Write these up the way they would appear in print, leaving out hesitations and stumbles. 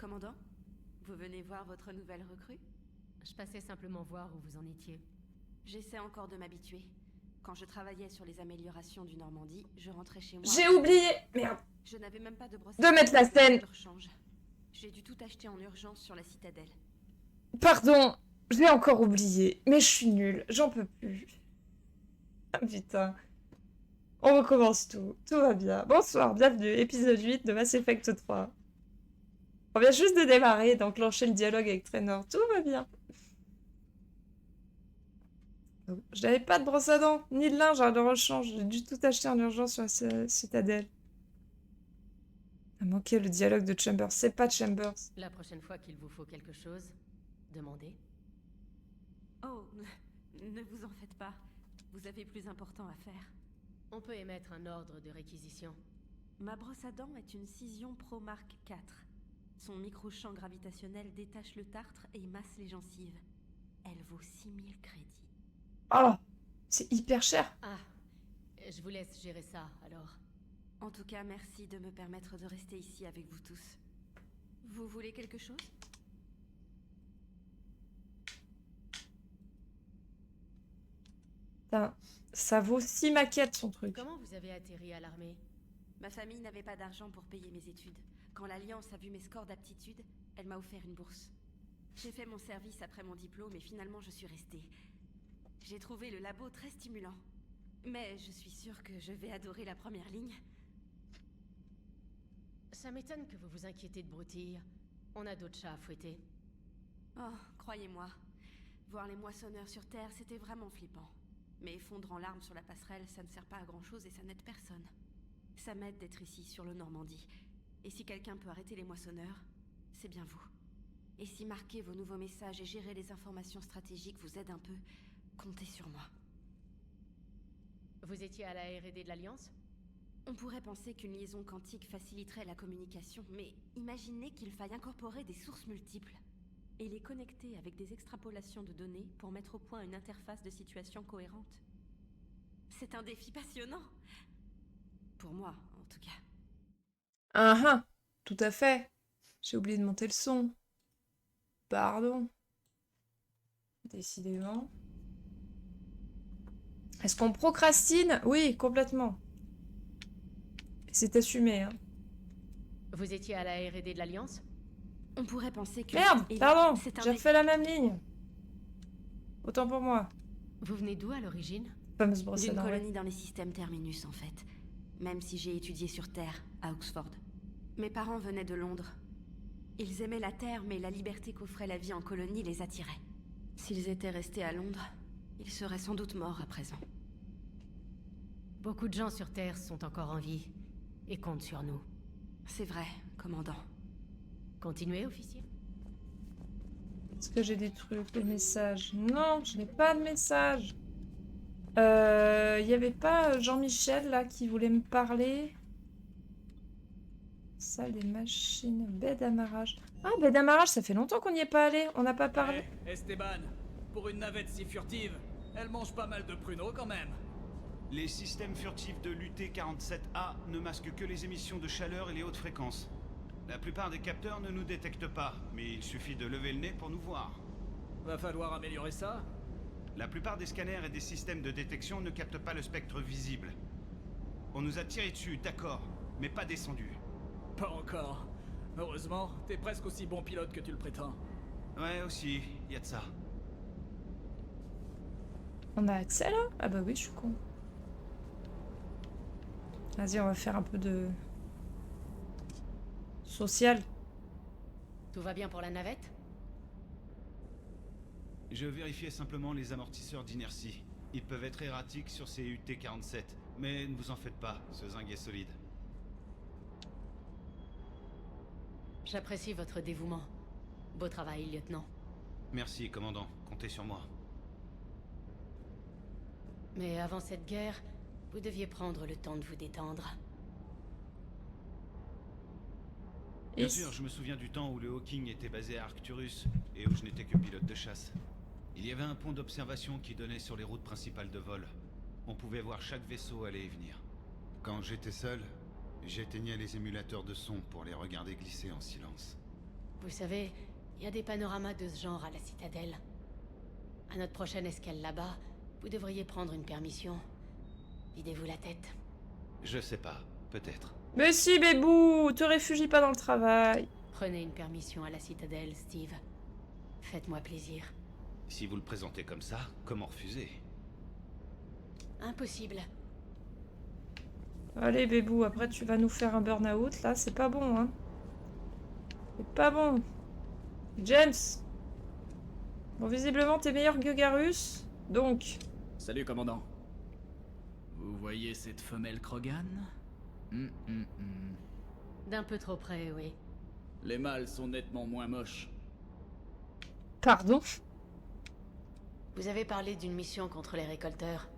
Commandant, vous venez voir votre nouvelle recrue? Je passais simplement voir où vous en étiez. J'essaie encore de m'habituer. Quand je travaillais sur les améliorations du Normandie, je rentrais chez moi. J'ai oublié, merde, Je n'avais même pas de brosse de mettre la scène. de rechange. J'ai dû tout acheter en urgence sur la citadelle. Pardon, j'ai encore oublié, mais je suis nulle, j'en peux plus. Ah, putain. On recommence tout va bien. Bonsoir, bienvenue, épisode 8 de Mass Effect 3. On vient juste de démarrer, d'enclencher le dialogue avec Traynor, tout va bien. Je n'avais pas de brosse à dents, ni de linge de rechange, j'ai dû tout acheter en urgence sur la citadelle. A manqué le dialogue de Chambers, c'est pas Chambers. La prochaine fois qu'il vous faut quelque chose, demandez. Oh, ne vous en faites pas. Vous avez plus important à faire. On peut émettre un ordre de réquisition. Ma brosse à dents est une Cision Pro Mark IV. Son micro-champ gravitationnel détache le tartre et masse les gencives. Elle vaut 6000 crédits. Oh, c'est hyper cher. Ah, je vous laisse gérer ça, alors. En tout cas, merci de me permettre de rester ici avec vous tous. Vous voulez quelque chose? Putain, ça vaut 6 maquettes son truc. Comment vous avez atterri à l'armée? Ma famille n'avait pas d'argent pour payer mes études. Quand l'Alliance a vu mes scores d'aptitude, elle m'a offert une bourse. J'ai fait mon service après mon diplôme et finalement je suis restée. J'ai trouvé le labo très stimulant. Mais je suis sûre que je vais adorer la première ligne. Ça m'étonne que vous vous inquiétez de broutilles. On a d'autres chats à fouetter. Oh, croyez-moi. Voir les moissonneurs sur Terre, c'était vraiment flippant. Mais fondre en larmes sur la passerelle, ça ne sert pas à grand-chose et ça n'aide personne. Ça m'aide d'être ici, sur le Normandie. Et si quelqu'un peut arrêter les moissonneurs, c'est bien vous. Et si marquer vos nouveaux messages et gérer les informations stratégiques vous aide un peu, comptez sur moi. Vous étiez à la R&D de l'Alliance? On pourrait penser qu'une liaison quantique faciliterait la communication, mais imaginez qu'il faille incorporer des sources multiples et les connecter avec des extrapolations de données pour mettre au point une interface de situation cohérente. C'est un défi passionnant. Pour moi, en tout cas. Ah, tout à fait. J'ai oublié de monter le son. Pardon. Décidément. Est-ce qu'on procrastine? Oui, complètement. C'est assumé, hein. Vous étiez à la R&D de l'Alliance? On pourrait penser que... Merde, Et pardon, c'est un j'ai refait la même ligne. Autant pour moi. Vous venez d'où à l'origine? Fameuse brosse à D'une dents, ouais. colonie dans les systèmes Terminus, en fait. Même si j'ai étudié sur Terre, à Oxford. Mes parents venaient de Londres. Ils aimaient la Terre, mais la liberté qu'offrait la vie en colonie les attirait. S'ils étaient restés à Londres, ils seraient sans doute morts à présent. Beaucoup de gens sur Terre sont encore en vie et comptent sur nous. C'est vrai, commandant. Continuez, officier. Est-ce que j'ai des trucs, des messages? Non, je n'ai pas de message. Il y avait pas Jean-Michel là qui voulait me parler? Salle des machines, baie d'amarrage. Ah, baie d'amarrage, ça fait longtemps qu'on n'y est pas allé. On n'a pas parlé. Esteban, pour une navette si furtive, elle mange pas mal de pruneaux quand même. Les systèmes furtifs de l'UT-47A ne masquent que les émissions de chaleur et les hautes fréquences. La plupart des capteurs ne nous détectent pas, mais il suffit de lever le nez pour nous voir. Va falloir améliorer ça. La plupart des scanners et des systèmes de détection ne captent pas le spectre visible. On nous a tiré dessus, d'accord, mais pas descendu. Pas encore. Heureusement, t'es presque aussi bon pilote que tu le prétends. Ouais, aussi, y a de ça. On a accès là? Ah bah oui, je suis con. Vas-y, on va faire un peu de... social. Tout va bien pour la navette? Je vérifiais simplement les amortisseurs d'inertie. Ils peuvent être erratiques sur ces UT-47, mais ne vous en faites pas, ce zinc est solide. J'apprécie votre dévouement. Beau travail, lieutenant. Merci, commandant, comptez sur moi. Mais avant cette guerre, vous deviez prendre le temps de vous détendre. Bien sûr, je me souviens du temps où le Hawking était basé à Arcturus et où je n'étais que pilote de chasse. Il y avait un pont d'observation qui donnait sur les routes principales de vol. On pouvait voir chaque vaisseau aller et venir. Quand j'étais seul, j'éteignais les émulateurs de son pour les regarder glisser en silence. Vous savez, il y a des panoramas de ce genre à la citadelle. À notre prochaine escale là-bas, vous devriez prendre une permission. Videz-vous la tête. Je sais pas, peut-être. Mais si, Bébou, te réfugie pas dans le travail. Prenez une permission à la citadelle, Steve. Faites-moi plaisir. Si vous le présentez comme ça, comment refuser? Impossible. Allez, Bébou, après tu vas nous faire un burn-out, là, c'est pas bon, hein. C'est pas bon. James. Bon, visiblement, t'es meilleur que Garus, donc... Salut, commandant. Vous voyez cette femelle Krogan? D'un peu trop près, oui. Les mâles sont nettement moins moches. Pardon? Vous avez parlé d'une mission contre les récolteurs.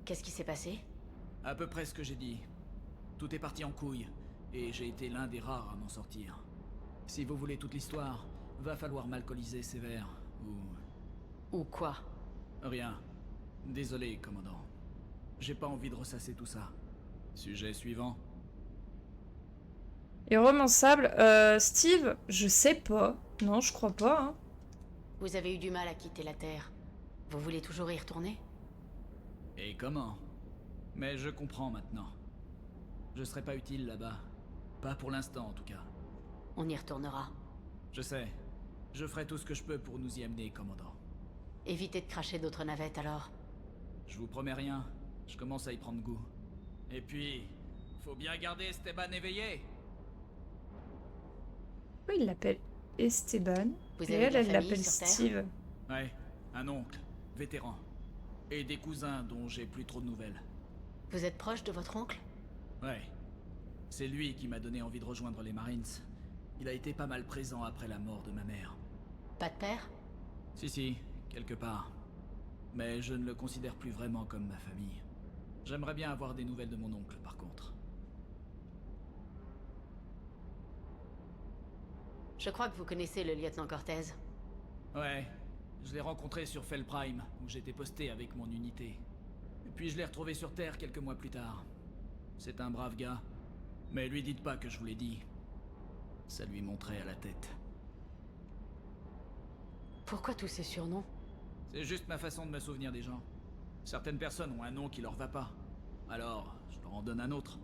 Qu'est-ce qui s'est passé? À peu près ce que j'ai dit. Tout est parti en couille, et j'ai été l'un des rares à m'en sortir. Si vous voulez toute l'histoire, va falloir m'alcooliser sévère, ou... Ou quoi? Rien. Désolé, commandant. J'ai pas envie de ressasser tout ça. Sujet suivant. Irromançable. Steve, je sais pas. Non, je crois pas, hein. Vous avez eu du mal à quitter la Terre. Vous voulez toujours y retourner? Et comment? Mais je comprends maintenant. Je serai pas utile là-bas. Pas pour l'instant, en tout cas. On y retournera. Je sais. Je ferai tout ce que je peux pour nous y amener, commandant. Évitez de cracher d'autres navettes, alors. Je vous promets rien. Je commence à y prendre goût. Et puis, faut bien garder Esteban éveillé. Oui, il l'appelle Esteban. Vous Et avez de la elle famille l'appelle sur Terre? Steve. Ouais, un oncle, vétéran. Et des cousins dont j'ai plus trop de nouvelles. Vous êtes proche de votre oncle? Ouais. C'est lui qui m'a donné envie de rejoindre les Marines. Il a été pas mal présent après la mort de ma mère. Pas de père? Si, quelque part. Mais je ne le considère plus vraiment comme ma famille. J'aimerais bien avoir des nouvelles de mon oncle, par contre. Je crois que vous connaissez le lieutenant Cortez. Ouais, je l'ai rencontré sur Fell Prime, où j'étais posté avec mon unité. Et puis je l'ai retrouvé sur Terre quelques mois plus tard. C'est un brave gars. Mais lui dites pas que je vous l'ai dit. Ça lui montrait à la tête. Pourquoi tous ces surnoms? C'est juste ma façon de me souvenir des gens. Certaines personnes ont un nom qui leur va pas. Alors, je leur en donne un autre.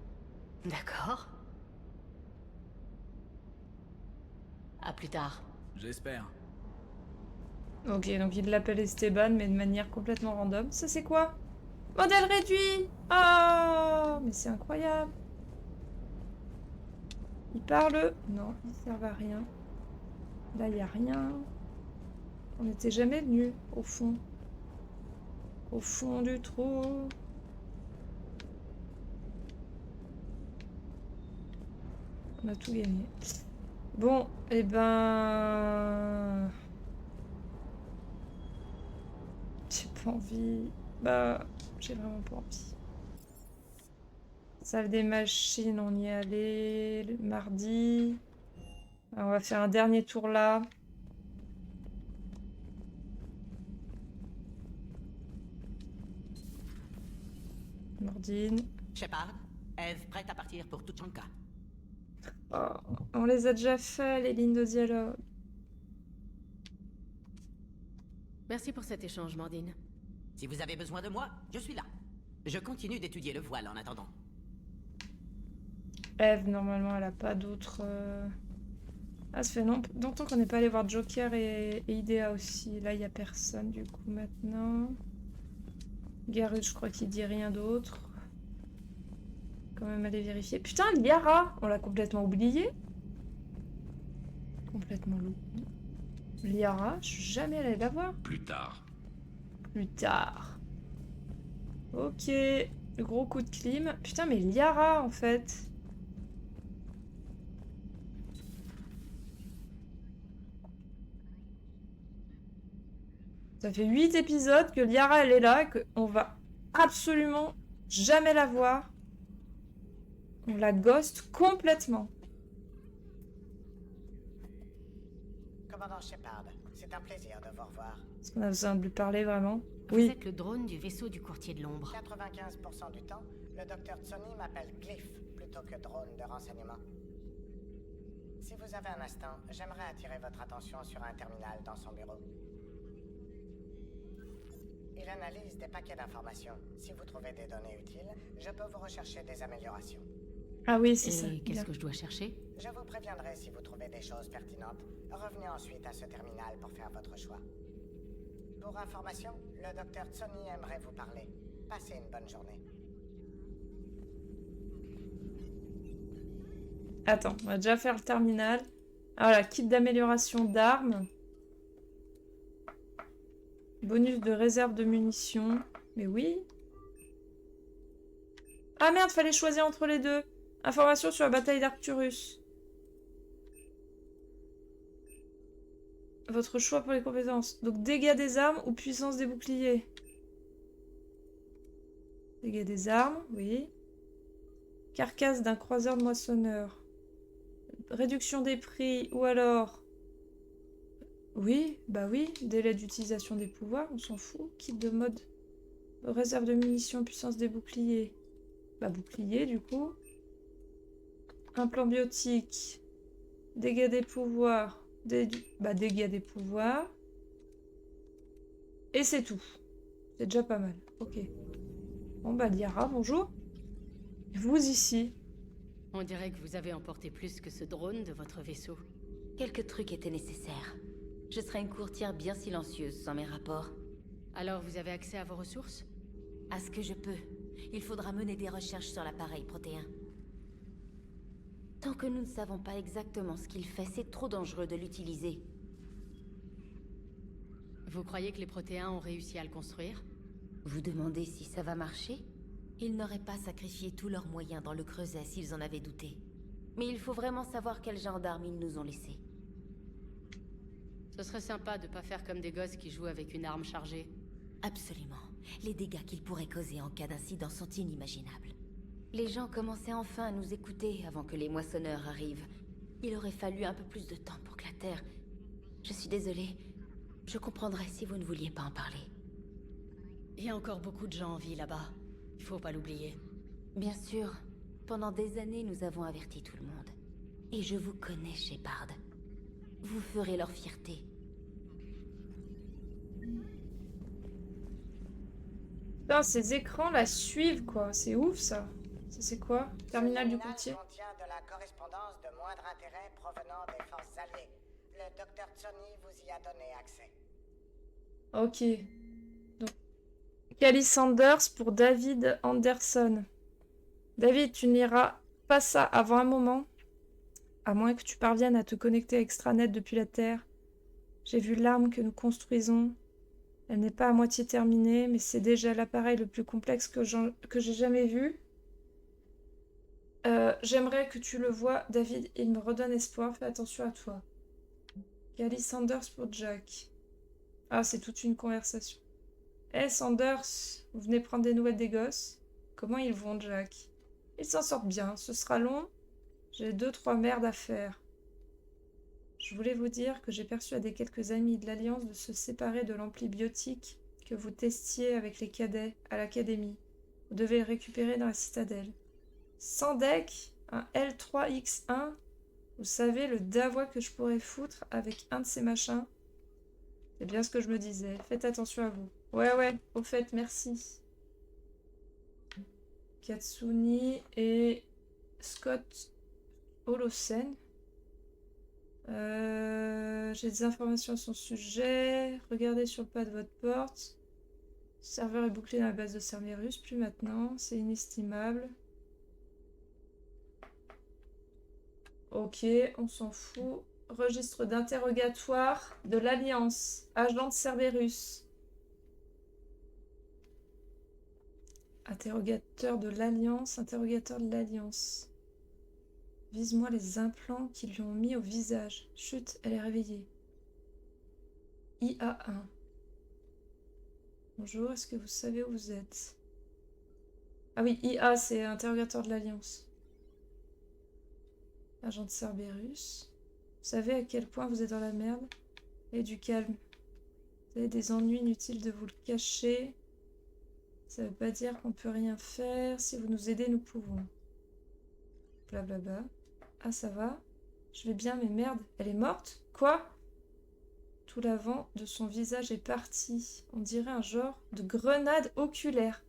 D'accord. À plus tard. J'espère. Ok, donc il l'appelle Esteban, mais de manière complètement random. Ça, c'est quoi? Modèle réduit! Ah, mais c'est incroyable. Il parle? Non, il sert à rien. Là, il n'y a rien. On n'était jamais venu, au fond. Au fond du trou. On a tout gagné. Bon, eh ben... J'ai pas envie. Bah, j'ai vraiment pas envie. Salle des machines, on y est allé le mardi. Alors, on va faire un dernier tour là. Mordine. Shepard, Eve prête à partir pour Tuchanka. Oh, on les a déjà fait, les lignes de dialogue. Merci pour cet échange, Mordine. Si vous avez besoin de moi, je suis là. Je continue d'étudier le voile en attendant. Eve, normalement, elle a pas d'autres... Ah, ça fait longtemps qu'on n'est pas allé voir Joker et Idea aussi. Là, il n'y a personne, du coup, maintenant. Garus, je crois qu'il dit rien d'autre. Quand même aller vérifier. Putain, Liara! On l'a complètement oublié. Complètement loupé. Liara, je suis jamais allée la voir. Plus tard. Plus tard. Ok. Le gros coup de clim. Putain, mais Liara, en fait. Ça fait 8 épisodes que Liara, elle est là, qu'on va absolument jamais la voir. On la ghost complètement. Commandant Shepard, c'est un plaisir de vous revoir. Est-ce qu'on a besoin de lui parler vraiment? Vous Oui. êtes le drone du vaisseau du courtier de l'ombre. 95% du temps, le docteur Tsoni m'appelle Glyph plutôt que drone de renseignement. Si vous avez un instant, j'aimerais attirer votre attention sur un terminal dans son bureau. Il analyse des paquets d'informations. Si vous trouvez des données utiles, je peux vous rechercher des améliorations. Ah oui, c'est ça. Et qu'est-ce Bien. que je dois chercher? Je vous préviendrai si vous trouvez des choses pertinentes. Revenez ensuite à ce terminal pour faire votre choix. Pour information, le docteur Tsoni aimerait vous parler. Passez une bonne journée. Attends, on va déjà faire le terminal. Voilà, kit d'amélioration d'armes. Bonus de réserve de munitions. Mais oui. Ah merde, fallait choisir entre les deux. Information sur la bataille d'Arcturus. Votre choix pour les compétences. Donc dégâts des armes ou puissance des boucliers. Dégâts des armes, oui. Carcasse d'un croiseur de moissonneur. Réduction des prix ou alors... Oui, bah oui. Délai d'utilisation des pouvoirs, on s'en fout. Kit de mode. Réserve de munitions, puissance des boucliers. Bah bouclier du coup. Implant biotique. Dégâts des pouvoirs. Dégâts des pouvoirs. Et c'est tout. C'est déjà pas mal. Ok. Bon bah Liara, bonjour. Vous ici. On dirait que vous avez emporté plus que ce drone de votre vaisseau. Quelques trucs étaient nécessaires. Je serai une courtière bien silencieuse sans mes rapports. Alors vous avez accès à vos ressources? À ce que je peux. Il faudra mener des recherches sur l'appareil protéin. Tant que nous ne savons pas exactement ce qu'il fait, c'est trop dangereux de l'utiliser. Vous croyez que les protéins ont réussi à le construire? Vous demandez si ça va marcher? Ils n'auraient pas sacrifié tous leurs moyens dans le creuset s'ils en avaient douté. Mais il faut vraiment savoir quel genre d'armes ils nous ont laissé. Ce serait sympa de pas faire comme des gosses qui jouent avec une arme chargée. Absolument. Les dégâts qu'ils pourraient causer en cas d'incident sont inimaginables. Les gens commençaient enfin à nous écouter avant que les moissonneurs arrivent. Il aurait fallu un peu plus de temps pour que la Terre... Je suis désolée. Je comprendrais si vous ne vouliez pas en parler. Il y a encore beaucoup de gens en vie là-bas. Il faut pas l'oublier. Bien sûr. Pendant des années, nous avons averti tout le monde. Et je vous connais, Shepard. Vous ferez leur fierté. Putain, ces écrans la suivent quoi. C'est ouf ça. Ça c'est quoi? Terminal du courtier. Contient de la correspondance de moindre intérêt provenant des forces alliées. Le docteur Tsoni vous y a donné accès. Ok. Donc, Callie Sanders pour David Anderson. David, tu n'iras pas ça avant un moment. À moins que tu parviennes à te connecter à Extranet depuis la Terre. J'ai vu l'arme que nous construisons. Elle n'est pas à moitié terminée, mais c'est déjà l'appareil le plus complexe que j'ai jamais vu. J'aimerais que tu le vois, David. Il me redonne espoir. Fais attention à toi. Callie Sanders pour Jack. Ah, c'est toute une conversation. Eh, Sanders, vous venez prendre des nouvelles des gosses? Comment ils vont, Jack? Ils s'en sortent bien. Ce sera long. J'ai 2-3 merdes à faire. Je voulais vous dire que j'ai persuadé quelques amis de l'Alliance de se séparer de l'ampli biotique que vous testiez avec les cadets à l'Académie. Vous devez le récupérer dans la citadelle. Sans deck, un L3X1. Vous savez le davois que je pourrais foutre avec un de ces machins? C'est bien ce que je me disais. Faites attention à vous. Ouais, au fait, merci. Katsuni et Scott Holosen. J'ai des informations à son sujet. Regardez sur le pas de votre porte. Le serveur est bouclé dans la base de Cerberus. Plus maintenant. C'est inestimable. Ok, on s'en fout. Registre d'interrogatoire de l'Alliance. Agent de Cerberus. Interrogateur de l'Alliance. Interrogateur de l'Alliance. Vise-moi les implants qu'ils lui ont mis au visage. Chut, elle est réveillée. IA1. Bonjour, est-ce que vous savez où vous êtes? Ah oui, IA, c'est interrogateur de l'Alliance. Agent de Cerberus. Vous savez à quel point vous êtes dans la merde? Et du calme. Vous avez des ennuis inutiles de vous le cacher. Ça veut pas dire qu'on peut rien faire. Si vous nous aidez, nous pouvons. Blablabla. Ah, ça va? Je vais bien, mais merde, elle est morte? Quoi? Tout l'avant de son visage est parti. On dirait un genre de grenade oculaire.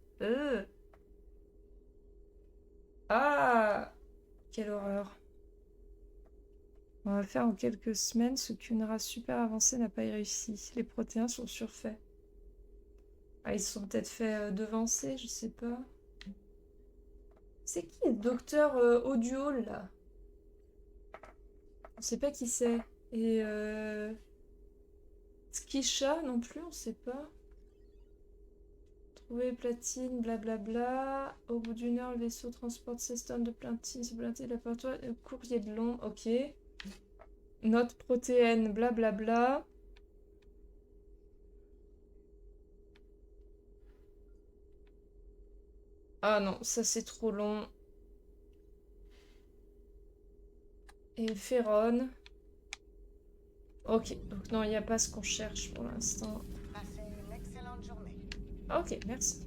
Ah! Quelle horreur. On va faire en quelques semaines ce qu'une race super avancée n'a pas réussi. Les protéins sont surfaits. Ah, ils se sont peut-être fait devancer, je sais pas. C'est qui le docteur Auduol, là? On sait pas qui c'est. Et Skisha non plus, on sait pas. Trouver platine, blablabla. Au bout d'une heure, le vaisseau transporte 16 tonnes de platine. Ce platine, laboratoire, courrier de long, ok. Note protéine, blablabla. Ah non, ça c'est trop long. Et Ferron. Ok, donc non, il n'y a pas ce qu'on cherche pour l'instant. Passez une excellente journée. Ok, merci.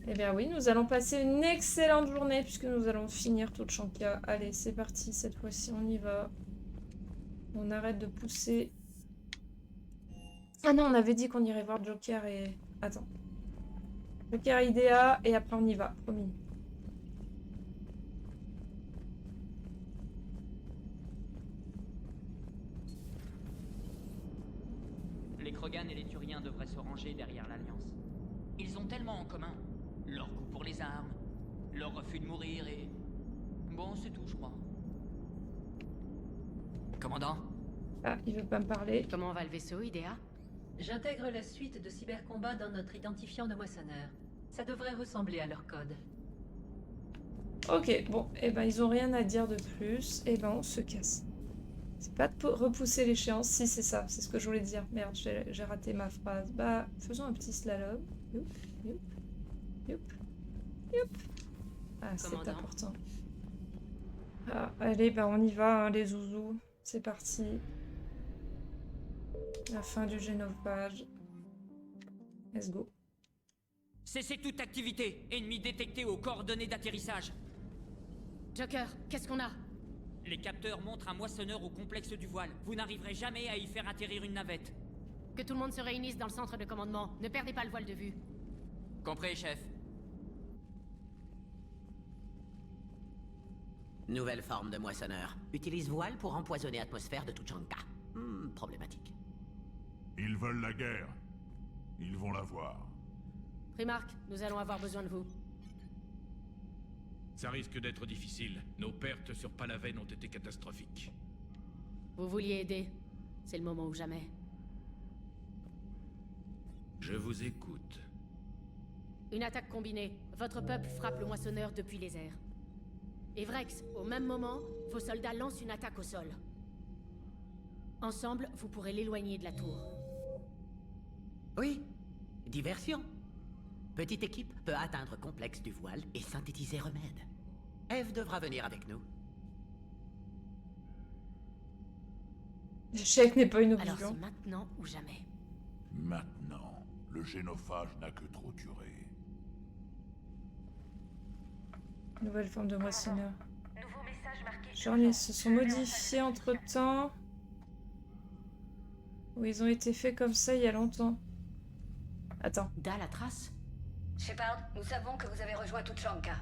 Eh bien oui, nous allons passer une excellente journée puisque nous allons finir Tuchanka. Allez, c'est parti, cette fois-ci on y va. On arrête de pousser. Ah non, on avait dit qu'on irait voir Joker et... Attends. Joker Idea et après on y va, promis. Les Krogan et les Turiens devraient se ranger derrière l'Alliance. Ils ont tellement en commun. Leur goût pour les armes, leur refus de mourir et... Bon, c'est tout, je crois. Commandant? Ah, il veut pas me parler. Comment va le vaisseau, Idea? J'intègre la suite de cybercombat dans notre identifiant de moissonneur. Ça devrait ressembler à leur code. Ok, bon, eh ben ils ont rien à dire de plus. Eh ben on se casse. C'est pas de repousser l'échéance. Si, c'est ça, c'est ce que je voulais dire. Merde, j'ai raté ma phrase. Bah, faisons un petit slalom. Youp, youp, youp, youp. Ah, c'est Commandant. important. Ah, allez, bah on y va, hein, les zouzous. C'est parti. La fin du génophage. Let's go. Cessez toute activité. Ennemi détecté aux coordonnées d'atterrissage. Joker, qu'est-ce qu'on a? Les capteurs montrent un moissonneur au complexe du voile. Vous n'arriverez jamais à y faire atterrir une navette. Que tout le monde se réunisse dans le centre de commandement. Ne perdez pas le voile de vue. Compris, chef. Nouvelle forme de moissonneur. Utilise voile pour empoisonner l'atmosphère de Tuchanka. Problématique. Ils veulent la guerre. Ils vont la voir. Primark, nous allons avoir besoin de vous. Ça risque d'être difficile. Nos pertes sur Palaven ont été catastrophiques. Vous vouliez aider. C'est le moment ou jamais. Je vous écoute. Une attaque combinée. Votre peuple frappe le moissonneur depuis les airs. Et Vrex, au même moment, vos soldats lancent une attaque au sol. Ensemble, vous pourrez l'éloigner de la tour. Oui, diversion. Petite équipe peut atteindre complexe du voile et synthétiser remède. Eve devra venir avec nous. L'échec n'est pas une Alors option. c'est maintenant ou jamais. Maintenant, le génophage n'a que trop duré. Nouvelle forme de moissonneur. Genre, ils se sont modifiés entre-temps. Ou ils ont été faits comme ça il y a longtemps. Attends. Da, la trace? Shepard, nous savons que vous avez rejoint Tuchanka.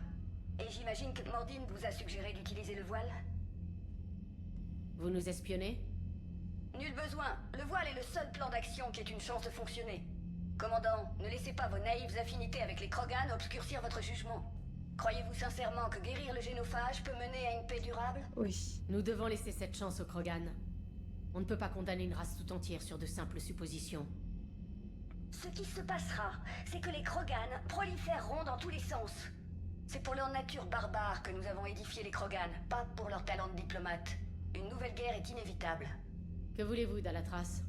Et j'imagine que Mordine vous a suggéré d'utiliser le voile? Vous nous espionnez? Nul besoin. Le voile est le seul plan d'action qui ait une chance de fonctionner. Commandant, ne laissez pas vos naïves affinités avec les Krogan obscurcir votre jugement. Croyez-vous sincèrement que guérir le génophage peut mener à une paix durable? Oui. Nous devons laisser cette chance aux Krogan. On ne peut pas condamner une race tout entière sur de simples suppositions. Ce qui se passera, c'est que les Krogan proliféreront dans tous les sens. C'est pour leur nature barbare que nous avons édifié les Krogan, pas pour leur talent de diplomate. Une nouvelle guerre est inévitable. Que voulez-vous, Dalatras?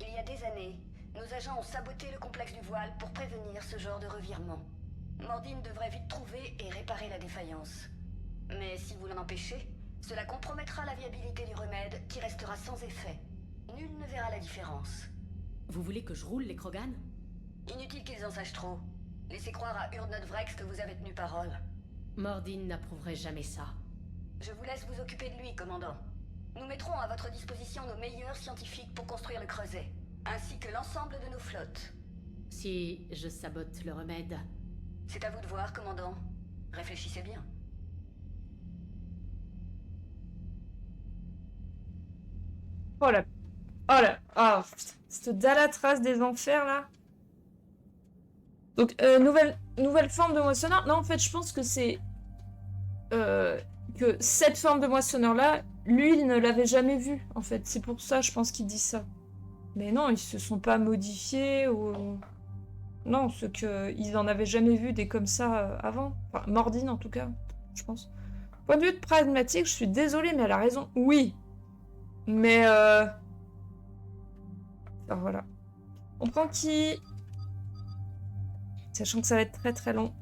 Il y a des années, nos agents ont saboté le complexe du voile pour prévenir ce genre de revirement. Mordine devrait vite trouver et réparer la défaillance. Mais si vous l'en empêchez, cela compromettra la viabilité du remède qui restera sans effet. Nul ne verra la différence. Vous voulez que je roule les Krogan? Inutile qu'ils en sachent trop. Laissez croire à Urdnot Vrex que vous avez tenu parole. Mordine n'approuverait jamais ça. Je vous laisse vous occuper de lui, commandant. Nous mettrons à votre disposition nos meilleurs scientifiques pour construire le creuset, ainsi que l'ensemble de nos flottes. Si je sabote le remède... C'est à vous de voir, commandant. Réfléchissez bien. Oh là. Oh là. Oh putain. Cette Dalatras des enfers là. Donc, nouvelle forme de moissonneur. Non, en fait, je pense que c'est... que cette forme de moissonneur là, lui, il ne l'avait jamais vue, en fait. C'est pour ça, je pense qu'il dit ça. Mais non, ils se sont pas modifiés ou... Non, ceux qu'ils en avaient jamais vu des comme ça avant. Enfin, Mordine en tout cas, je pense. Point de vue pragmatique, je suis désolée, mais elle a raison. Oui. Mais alors voilà. On prend qui? Sachant que ça va être très très long.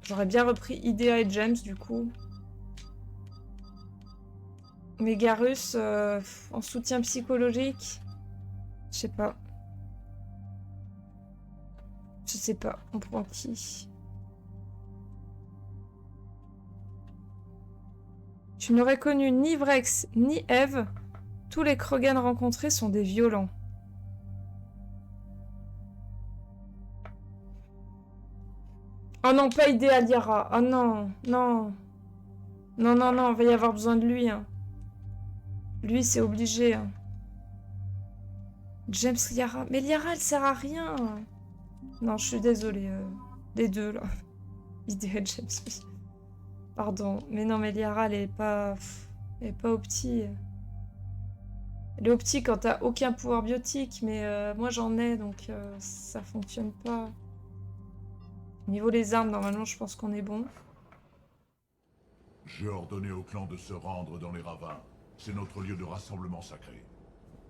J'aurais bien repris Idea et James du coup. Mais Garrus en soutien psychologique. Je sais pas. Je sais pas. On prend qui? Tu n'aurais connu ni Vrex ni Eve. Tous les Krogan rencontrés sont des violents. Oh non, pas idéal Yara. Oh non, non. Non, non, non, il va y avoir besoin de lui. Hein. Lui, c'est obligé. Hein. James Yara. Mais Yara, elle sert à rien. Non, je suis désolée. Les deux, là. Idéal James. Pardon. Mais non, mais Yara, elle est pas... Elle est pas opti. Elle est opti quand t'as aucun pouvoir biotique. Mais moi, j'en ai, donc ça fonctionne pas. Au niveau des armes, normalement, je pense qu'on est bon. J'ai ordonné au clan de se rendre dans les ravins. C'est notre lieu de rassemblement sacré.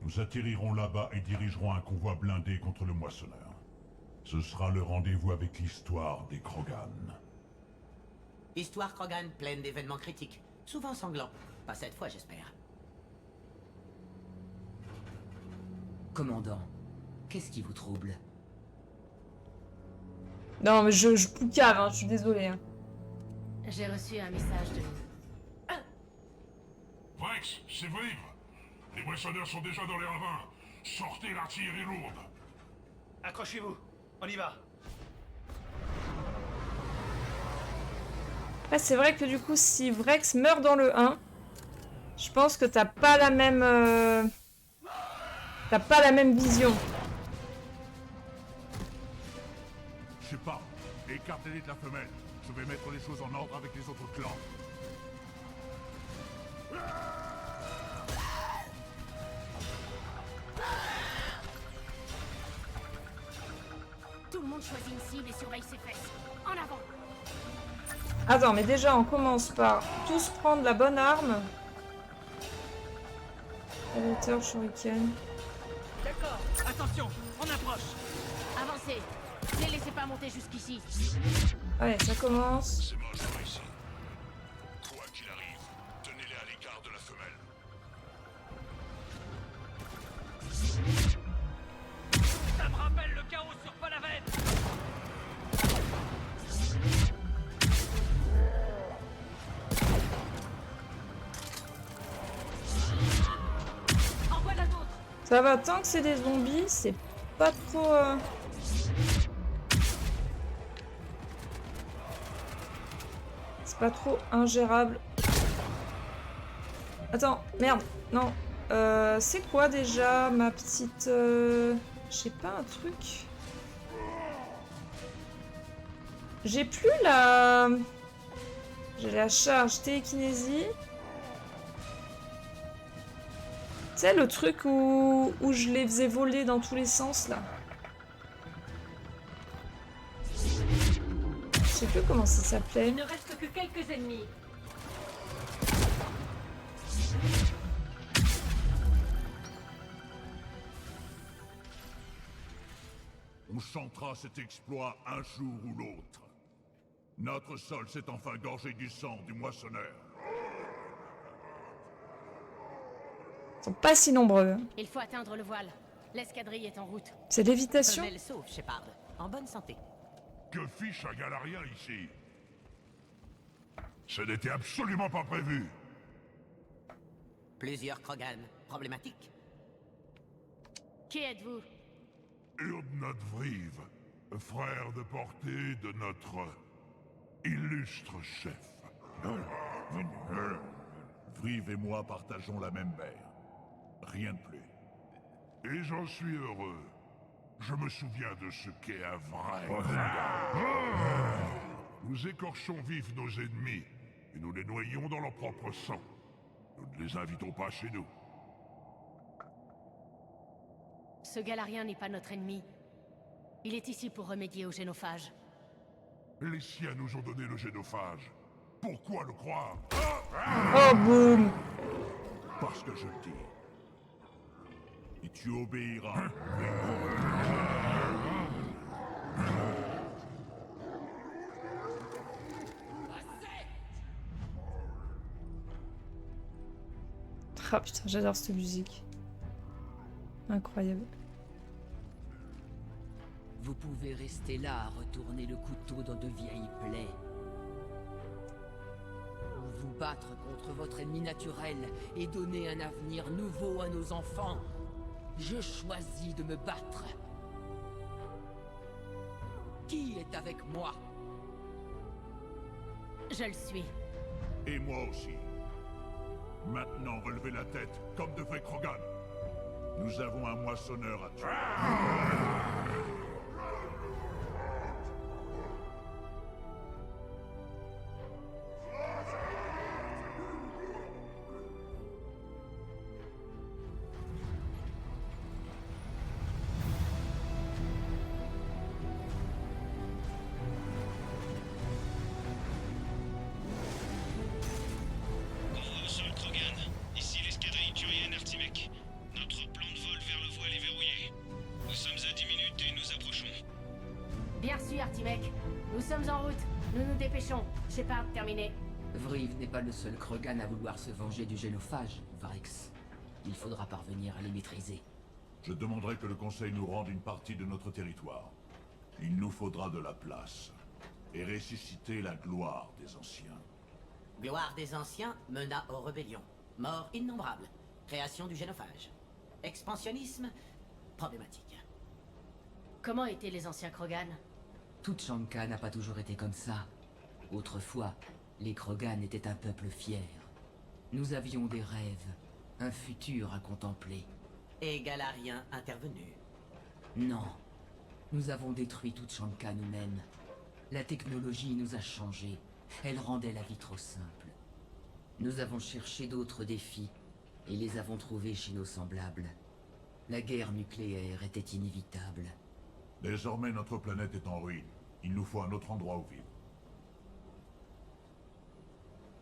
Nous atterrirons là-bas et dirigerons un convoi blindé contre le moissonneur. Ce sera le rendez-vous avec l'histoire des Krogan. Histoire Krogan pleine d'événements critiques, souvent sanglants. Pas cette fois, j'espère. Commandant, qu'est-ce qui vous trouble? Non, mais je poucave, hein, je suis désolée. Hein. J'ai reçu un message de... Vrex, c'est vos livres. Les moissonneurs sont déjà dans les ravins. Sortez l'artillerie lourde. Accrochez-vous, on y va. Ouais, c'est vrai que du coup, si Vrex meurt dans le 1, je pense que t'as pas la même... T'as pas la même vision. Je sais pas. Écartez-les de la femelle. Je vais mettre les choses en ordre avec les autres clans. Tout le monde choisit une cible et surveille ses fesses. En avant! Attends, mais déjà, on commence par tous prendre la bonne arme. Hauteur, shuriken. D'accord, attention, on approche. Avancez! Ne les laissez pas monter jusqu'ici. Allez, ça commence. C'est moche par ici. Quoi qu'il arrive, tenez-les à l'écart de la femelle. Ça me rappelle le chaos sur Palaven. Envoie la nôtre! Ça va, tant que c'est des zombies, c'est pas trop... C'est pas trop ingérable. Attends, merde, non. C'est quoi déjà ma petite... J'ai pas un truc. J'ai plus la... J'ai la charge télékinésie. Tu sais, le truc où je les faisais voler dans tous les sens, là. Je sais plus comment ça s'appelait. Il ne reste que quelques ennemis. On chantera cet exploit un jour ou l'autre. Notre sol s'est enfin gorgé du sang du moissonneur. Ils sont pas si nombreux. Hein. Il faut atteindre le voile. L'escadrille est en route. C'est l'évitation. Femelle sauve, Shepard. En bonne santé. Que fiche un Galarien ici? Ce n'était absolument pas prévu. Plusieurs Krogan problématiques. Qui êtes-vous? Urdnot Vriv, frère de portée de notre illustre chef. Vriv et moi partageons la même mère. Rien de plus. Et j'en suis heureux. Je me souviens de ce qu'est un vrai. Nous écorchons vifs nos ennemis, et nous les noyons dans leur propre sang. Nous ne les invitons pas chez nous. Ce Galarien n'est pas notre ennemi. Il est ici pour remédier au génophage. Les siens nous ont donné le génophage. Pourquoi le croire? Oh boum! Parce que je le dis. Et tu obéiras. Ah putain, j'adore cette musique. Incroyable. Vous pouvez rester là à retourner le couteau dans de vieilles plaies. Ou vous battre contre votre ennemi naturel et donner un avenir nouveau à nos enfants. Je choisis de me battre. Qui est avec moi? Je le suis. Et moi aussi. Maintenant, relevez la tête, comme de vrais Krogan. Nous avons un moissonneur à tuer. Bien reçu, Artimec. Nous sommes en route. Nous nous dépêchons. Shepard, terminé. Vriv n'est pas le seul Krogan à vouloir se venger du génophage, Varex. Il faudra parvenir à les maîtriser. Je demanderai que le Conseil nous rende une partie de notre territoire. Il nous faudra de la place. Et ressusciter la gloire des anciens. Gloire des anciens mena aux rébellions. Morts innombrables. Création du génophage. Expansionnisme problématique. Comment étaient les anciens Krogan? Toute Shanka n'a pas toujours été comme ça. Autrefois, les Krogan étaient un peuple fier. Nous avions des rêves, un futur à contempler. Et Galarien intervenu. Non. Nous avons détruit toute Shanka nous-mêmes. La technologie nous a changés. Elle rendait la vie trop simple. Nous avons cherché d'autres défis et les avons trouvés chez nos semblables. La guerre nucléaire était inévitable. Désormais, notre planète est en ruine. Il nous faut un autre endroit où vivre.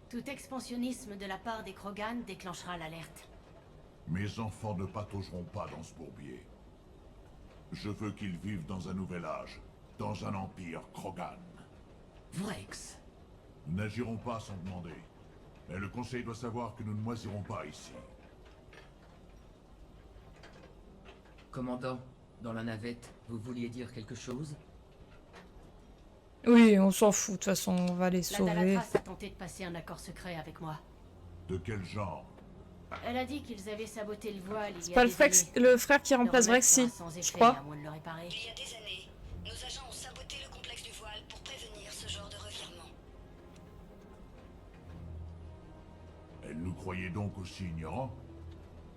Tout expansionnisme de la part des Krogan déclenchera l'alerte. Mes enfants ne pataugeront pas dans ce bourbier. Je veux qu'ils vivent dans un nouvel âge, dans un empire Krogan. Vrex. Nous n'agirons pas sans demander. Mais le Conseil doit savoir que nous ne moisirons pas ici. Commandant, dans la navette, vous vouliez dire quelque chose? Oui, on s'en fout, de toute façon, on va les La sauver. Dalatras a tenté de passer un accord secret avec moi. De quel genre? Elle a dit qu'ils avaient saboté le voile il y C'est a pas des années. le frère qui Le remplace remède Vrexy, sera sans je effet, crois. à moins de le réparer. Il y a des années, nos agents ont saboté le complexe du voile pour prévenir ce genre de revirement. Elle nous croyait donc aussi ignorants?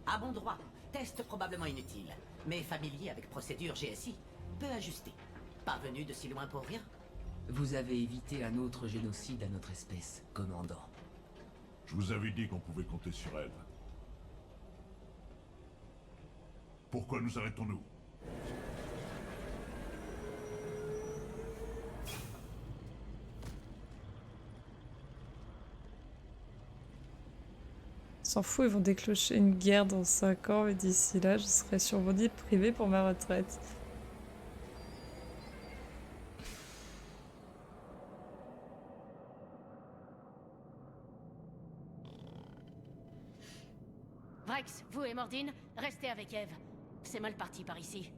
À bon droit. Test probablement inutile. Mais familier avec procédure GSI. Peu ajusté. Parvenu de si loin pour rien. Vous avez évité un autre génocide à notre espèce, commandant. Je vous avais dit qu'on pouvait compter sur elle. Pourquoi nous arrêtons-nous? S'en fout, ils vont déclencher une guerre dans 5 ans et d'ici là, je serai sur mon île privée pour ma retraite. Vrex, vous et Mordine, restez avec Eve. C'est mal parti par ici.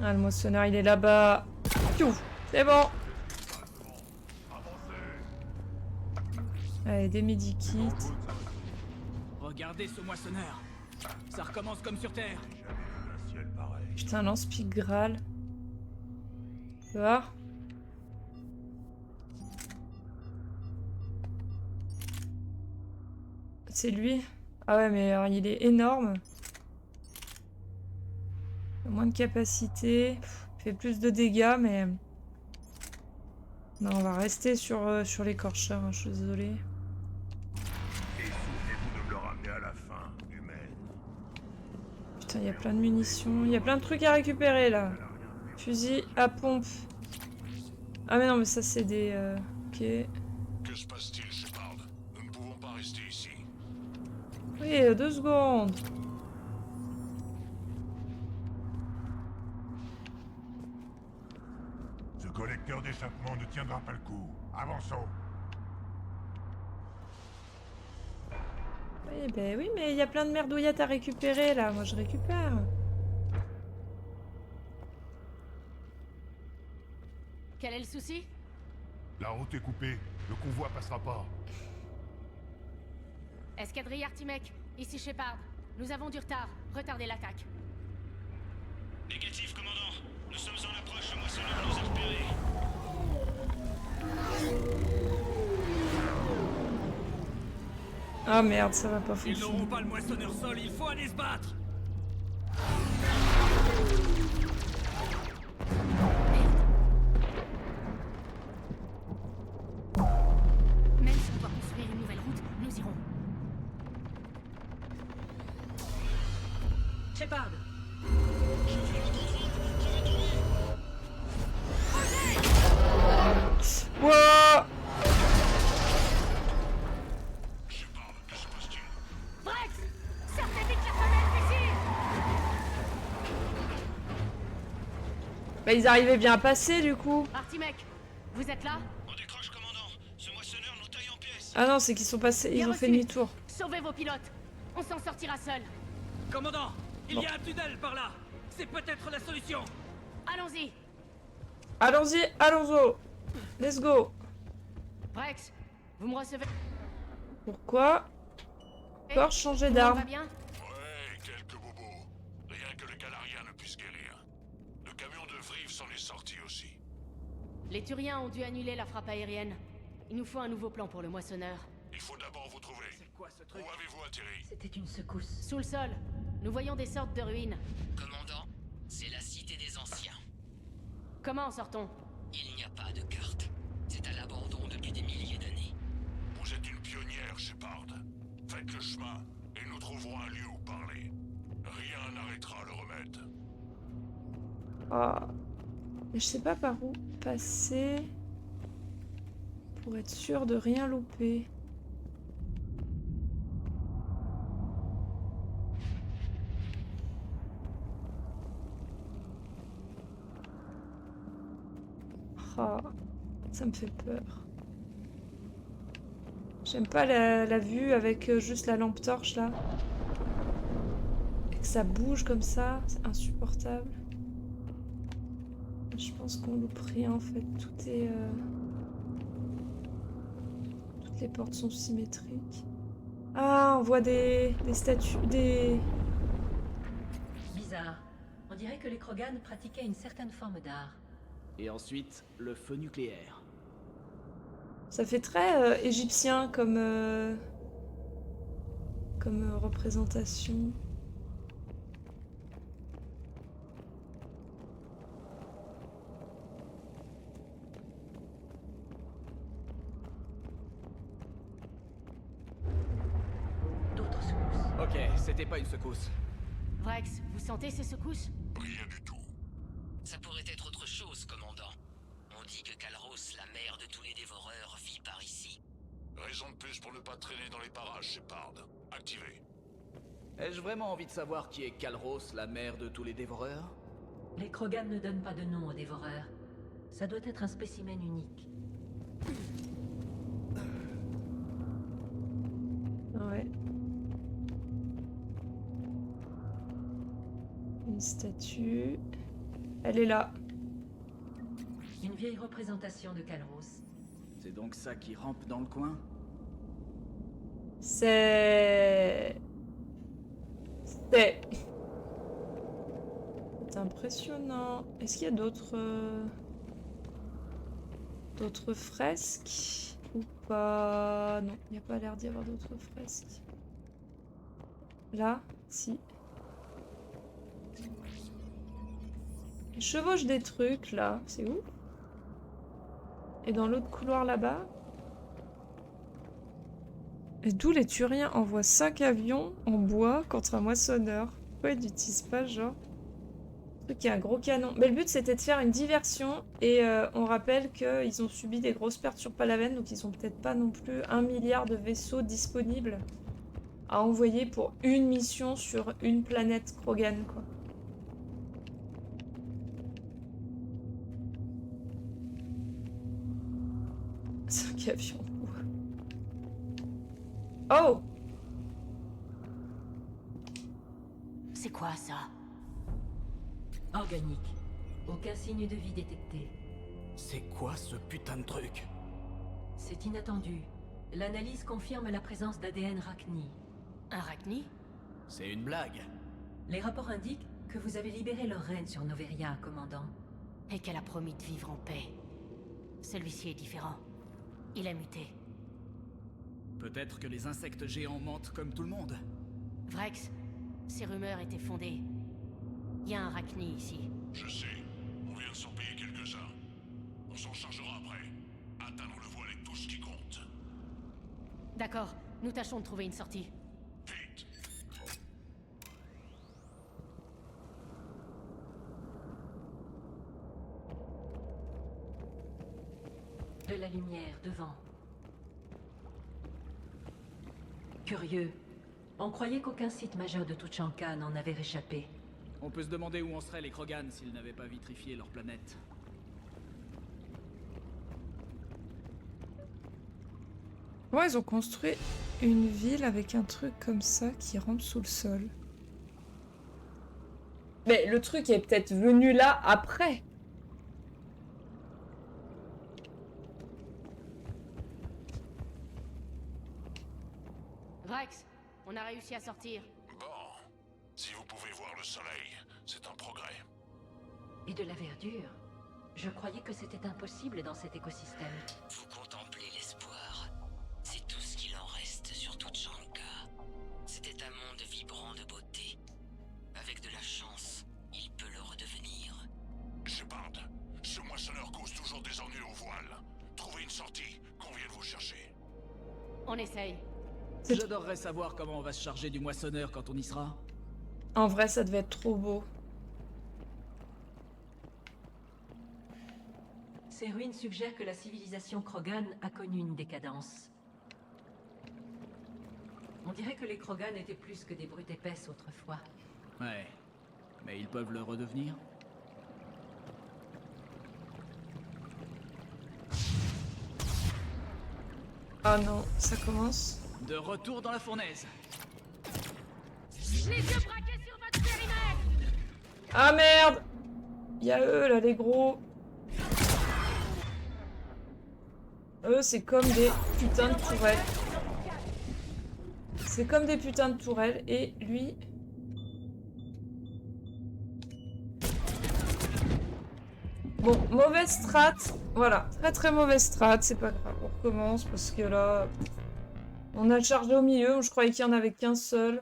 Ah, le moissonneur, il est là-bas. Piou, c'est bon. Allez, des medikits. Regardez ce moissonneur. Ça recommence comme sur Terre. Putain, lance-pique Graal. Tu vois? C'est lui? Ah ouais, mais alors, il est énorme. Il a moins de capacité. Il fait plus de dégâts, mais... Non, on va rester sur l'écorcheur, hein, je suis désolée. Et souvenez-vous de me le ramener à la fin, humaine. Putain, il y a plein de munitions. Il y a plein de trucs à récupérer, là. Fusil à pompe. Ah mais non, mais ça, c'est des... Ok. Que se passe-t-il, Shepard? Nous ne pouvons pas rester ici. Oui, 2 secondes. Ce collecteur d'échappement ne tiendra pas le coup. Avançons. Oui, ben oui, mais il y a plein de merdouillettes à récupérer, là. Moi, je récupère. Quel est le souci? La route est coupée. Le convoi passera pas. Escadrille Artimec, ici Shepard. Nous avons du retard. Retardez l'attaque. Négatif, commandant. Nous sommes en approche, le moissonneur nous a repérés. Ah merde, ça va pas Ils fonctionner. n'auront pas le moissonneur seul, il faut aller se battre. Même si on doit construire une nouvelle route, nous irons. Shepard, Wouah! Brex! Sortez vite la fenêtre ici! Bah, ils arrivaient bien à passer, du coup. Artimec, vous êtes là? On décroche, commandant. Ce moissonneur nous taille en pièces. Ah non, c'est qu'ils sont passés... Ils Bien ont fait reçu. demi-tour. Sauvez vos pilotes. On s'en sortira seul. Commandant, il Bon. y a un tunnel par là. C'est peut-être la solution. Allons-y. Allons-y, allons-y. Let's go. Brex, vous me recevez? Pourquoi encore changer Tout le monde d'arme? va bien? Ouais, quelques bobos. Rien que le Galarien ne puisse guérir. Le camion de Vriv s'en est sorti aussi. Les Turiens ont dû annuler la frappe aérienne. Il nous faut un nouveau plan pour le moissonneur. Il faut d'abord vous trouver. C'est quoi ce Où truc? avez-vous atterri? c'était une secousse. Sous le sol, nous voyons des sortes de ruines. Commandant, c'est la cité des anciens. Comment en sort-on? Il n'y a pas de carte. C'est à l'abandon depuis des milliers d'années. Vous êtes une pionnière, Shepard. Faites le chemin, et nous trouverons un lieu où parler. Rien n'arrêtera le remède. Ah. Mais je sais pas par où passer. Pour être sûr de rien louper. Ah. Ça me fait peur. J'aime pas la vue avec juste la lampe torche là. Et que ça bouge comme ça, c'est insupportable. Je pense qu'on loupe rien en fait, tout est... Toutes les portes sont symétriques. Ah, on voit des statues, des... Bizarre. On dirait que les Krogan pratiquaient une certaine forme d'art. Et ensuite, le feu nucléaire. Ça fait très égyptien comme représentation. D'autres secousses. Ok, c'était pas une secousse. Vrex, vous sentez ces secousses? Rien du tout. Ça pourrait être autre chose, commandant. On dit que Kalros, la mère de tous les dévoreurs, vit par ici. Raison de plus pour ne pas traîner dans les parages, Shepard. Activé. Ai-je vraiment envie de savoir qui est Kalros, la mère de tous les dévoreurs? Les Krogan ne donnent pas de nom aux dévoreurs. Ça doit être un spécimen unique. Ouais. Une statue. Elle est là. Une vieille représentation de Kalros. C'est donc ça qui rampe dans le coin? C'est impressionnant. Est-ce qu'il y a d'autres fresques ou pas? Non, il n'y a pas l'air d'y avoir d'autres fresques. Là, si. Je chevauche des trucs là, c'est où? Et dans l'autre couloir là-bas? Et d'où les Turiens envoient 5 avions en bois contre un moissonneur? Pourquoi ils n'utilisent pas genre un truc qui a un gros canon? Mais le but c'était de faire une diversion et on rappelle qu'ils ont subi des grosses pertes sur Palaven, donc ils ont peut-être pas non plus 1 milliard de vaisseaux disponibles à envoyer pour une mission sur une planète Krogan quoi. C'est un camion. Oh! C'est quoi ça? Organique. Aucun signe de vie détecté. C'est quoi ce putain de truc? C'est inattendu. L'analyse confirme la présence d'ADN Rachni. Un Rachni? C'est une blague. Les rapports indiquent que vous avez libéré leur reine sur Noveria, commandant. Et qu'elle a promis de vivre en paix. Celui-ci est différent. Il a muté. Peut-être que les insectes géants mentent comme tout le monde. Vrex, ces rumeurs étaient fondées. Il y a un Rachni ici. Je sais. On vient de s'en payer quelques-uns. On s'en chargera après. Atteindre le voile est tout ce qui compte. D'accord, nous tâchons de trouver une sortie. Vite. De la lumière devant. Curieux. On croyait qu'aucun site majeur de Tuchanka n'en avait réchappé. On peut se demander où en seraient les Krogan s'ils n'avaient pas vitrifié leur planète. Comment ils ont construit une ville avec un truc comme ça qui rentre sous le sol? Mais le truc est peut-être venu là après. Vrex, on a réussi à sortir. Bon. Si vous pouvez voir le soleil, c'est un progrès. Et de la verdure. Je croyais que c'était impossible dans cet écosystème. Vous contemplez l'espoir. C'est tout ce qu'il en reste sur Tuchanka. C'était un monde vibrant de beauté. Avec de la chance, il peut le redevenir. Shepard, ce moissonneur cause toujours des ennuis au voile. Trouvez une sortie, qu'on vienne vous chercher. On essaye. J'adorerais savoir comment on va se charger du moissonneur quand on y sera. En vrai, ça devait être trop beau. Ces ruines suggèrent que la civilisation Krogan a connu une décadence. On dirait que les Krogan étaient plus que des brutes épaisses autrefois. Ouais. Mais ils peuvent le redevenir. Ah non, ça commence. De retour dans la fournaise. Les yeux braqués sur votre périmètre! Ah merde! Il y a eux là, les gros. Eux, c'est comme des putains de tourelles. C'est comme des putains de tourelles. Et lui... Bon, mauvaise strat. Voilà, très très mauvaise strat. C'est pas grave, on recommence parce que là... On a chargé au milieu. Je croyais qu'il y en avait qu'un seul.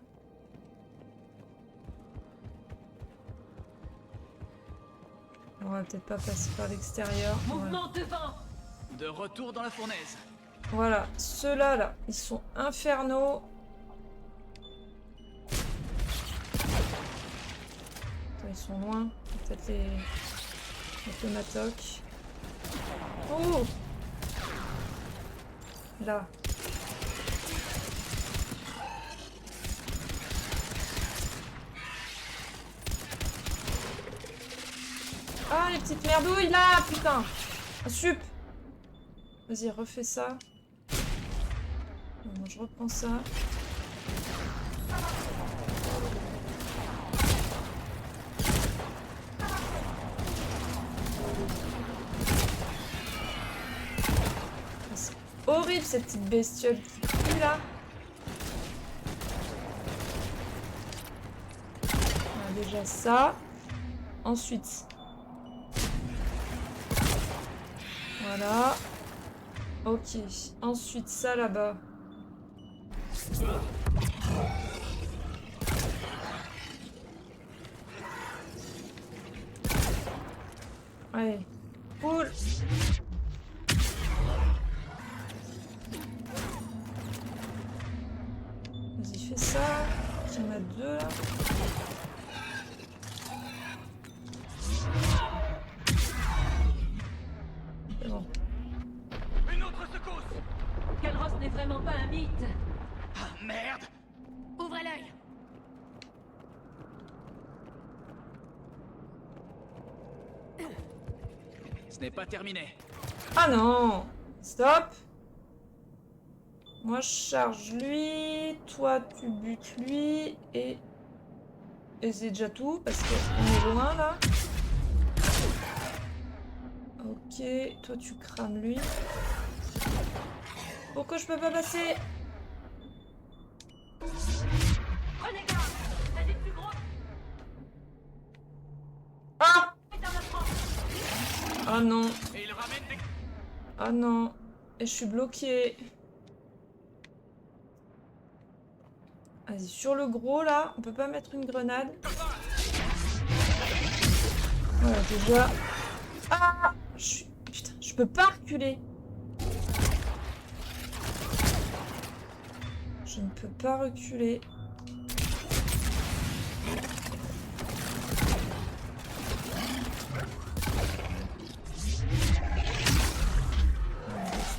On va peut-être pas passer par l'extérieur. Mouvement devant! De retour dans la fournaise. Voilà, ceux-là, là, ils sont infernaux. Attends, ils sont loin. Peut-être les tomatocs. Oh! Là. Ah, les petites merdouilles, là, putain! Ah, sup! Vas-y, refais ça. Non, je reprends ça. C'est horrible cette petite bestiole qui pue là. déjà ça. Ensuite. Voilà. Ok. Ensuite, ça là-bas. Allez. Cool. Vas-y, fais ça. Il y en a 2 là. C'est bon. Une autre secousse. Kalros n'est vraiment pas un mythe. Ah merde. Ouvrez l'œil. Ce n'est pas terminé. Ah non! Stop! Moi je charge lui, toi tu butes lui, et c'est déjà tout, parce qu'on est loin là. Ok, toi tu crames lui. Pourquoi je peux pas passer? Prenez garde. Un des plus gros. Ah! Est dans la France. Ah non. Et il ramène des... Ah non. Et je suis bloquée. Vas-y, sur le gros là, on peut pas mettre une grenade. Voilà, déjà. Ah! Putain, je peux pas reculer. Je ne peux pas reculer.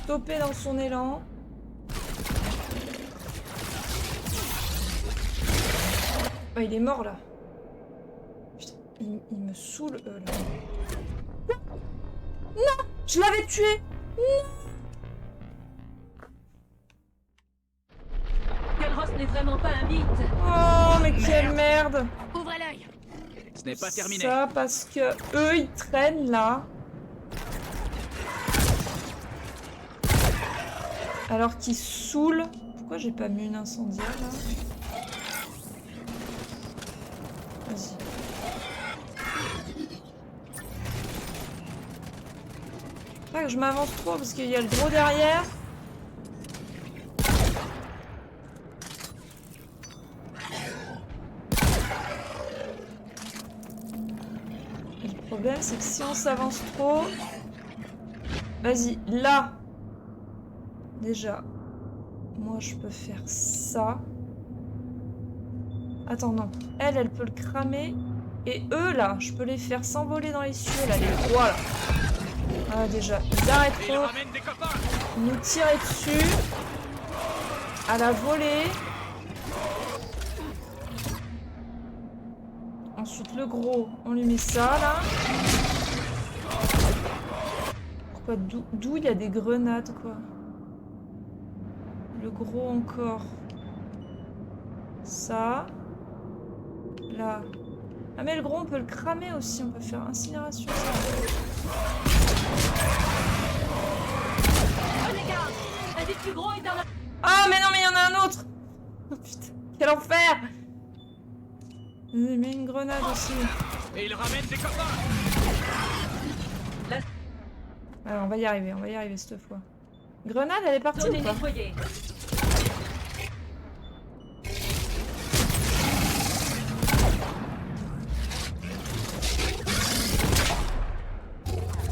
Stopper dans son élan. Oh, il est mort là. Putain, il me saoule là. Non, je l'avais tué. Non. Kalros n'est vraiment pas un mythe. Oh mais quelle merde. Ouvrez l'œil. Ce n'est pas terminé. Ça parce que eux ils traînent là. Alors qu'ils saoulent. Pourquoi j'ai pas mis une incendiaire là? Vas-y. Pas que je m'avance trop parce qu'il y a le gros derrière. Le problème c'est que si on s'avance trop... Vas-y, là. Déjà, moi je peux faire ça. Attends, non. Elle peut le cramer. Et eux, là, je peux les faire s'envoler dans les cieux, là, les trois, là. Ah, déjà, ils arrêtent trop. Nous tirer dessus. À la volée. Ensuite, le gros, on lui met ça, là. Pourquoi d'où il y a des grenades, quoi? Le gros encore. Ça. Là. Ah mais le gros on peut le cramer aussi. On peut faire incinération. Prenez garde. Un des plus gros est dans la... Ah mais non mais il y en a un autre. Oh putain. Quel enfer. Il met une grenade aussi. Et il ramène des copains. Alors on va y arriver cette fois. Grenade elle est partie ou pas?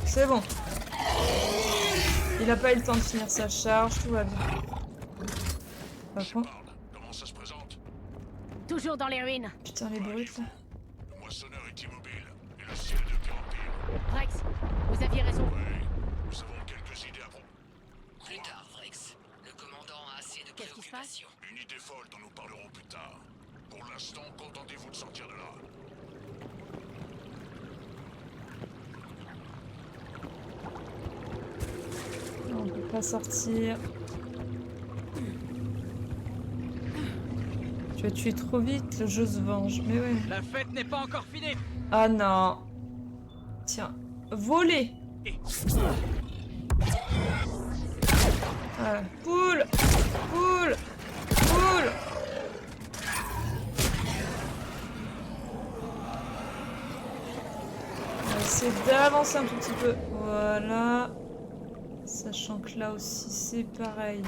C'est bon. Il a pas eu le temps de finir sa charge, tout va bien. Comment ça se présente? Toujours dans les ruines. Putain les brutes là. Le moissonneur est immobile et le ciel devient empire. Vrex, vous aviez raison. Oui, nous avons quelques idées à propos. Plus tard, Vrex. Le commandant a assez de préoccupations. Une idée folle dont nous parlerons plus tard. Pour l'instant, contentez-vous de sortir de là. Non, on peut pas sortir. Tu vas tuer trop vite, le jeu se venge. Mais ouais. La fête n'est pas encore finie. Ah non. Tiens, voler. Voilà. Poule. Poule. Poule. essayer d'avancer un tout petit peu. Voilà. Sachant que là aussi c'est pareil.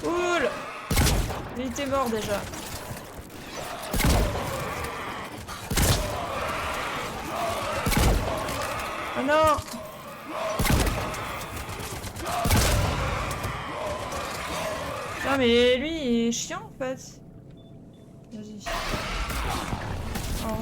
Cool. Il était mort déjà. Oh non. Non mais lui il est chiant en fait. Vas-y. Oh.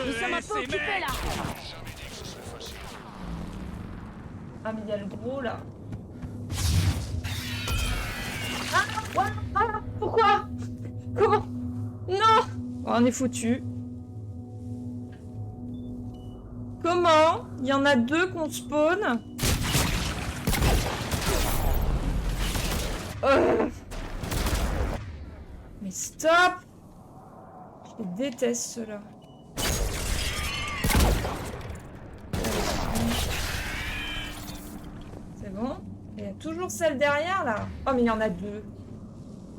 Nous sommes un peu occupés là. Ah mais il y a le gros là. Ah, ouais, ah, pourquoi? Comment? Non! On est foutu. Comment? Il y en a deux qu'on spawn. Mais stop! Je les déteste ceux-là. C'est bon? Il y a toujours celle derrière là. Oh mais il y en a deux.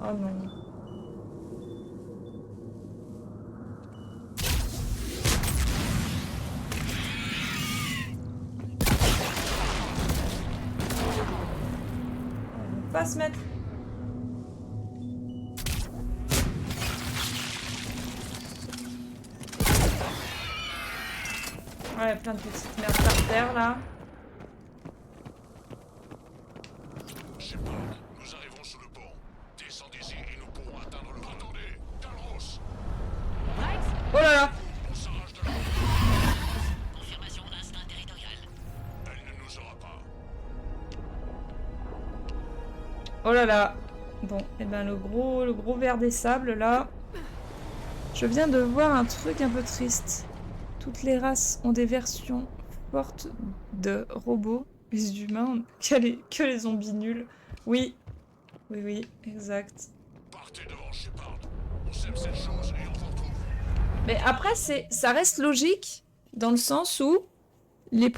Oh non. On va pas se mettre. Ouais, plein de petites merdes par terre là. Nous arrivons sous le pont. Descendez-y et nous pourrons atteindre le... Attendez, Calros. Oh là là. On s'arrache de là. Confirmation d'instinct territorial. Elle ne nous aura pas. Oh là là. Bon, et ben le gros ver des sables là. Je viens de voir un truc un peu triste. Toutes les races ont des versions fortes de robots. Les humains, que les zombies nuls. Oui. Oui, oui, exact. Partez devant Shepard. On sème cette chose et on vous retrouve. Mais après, ça reste logique dans le sens où les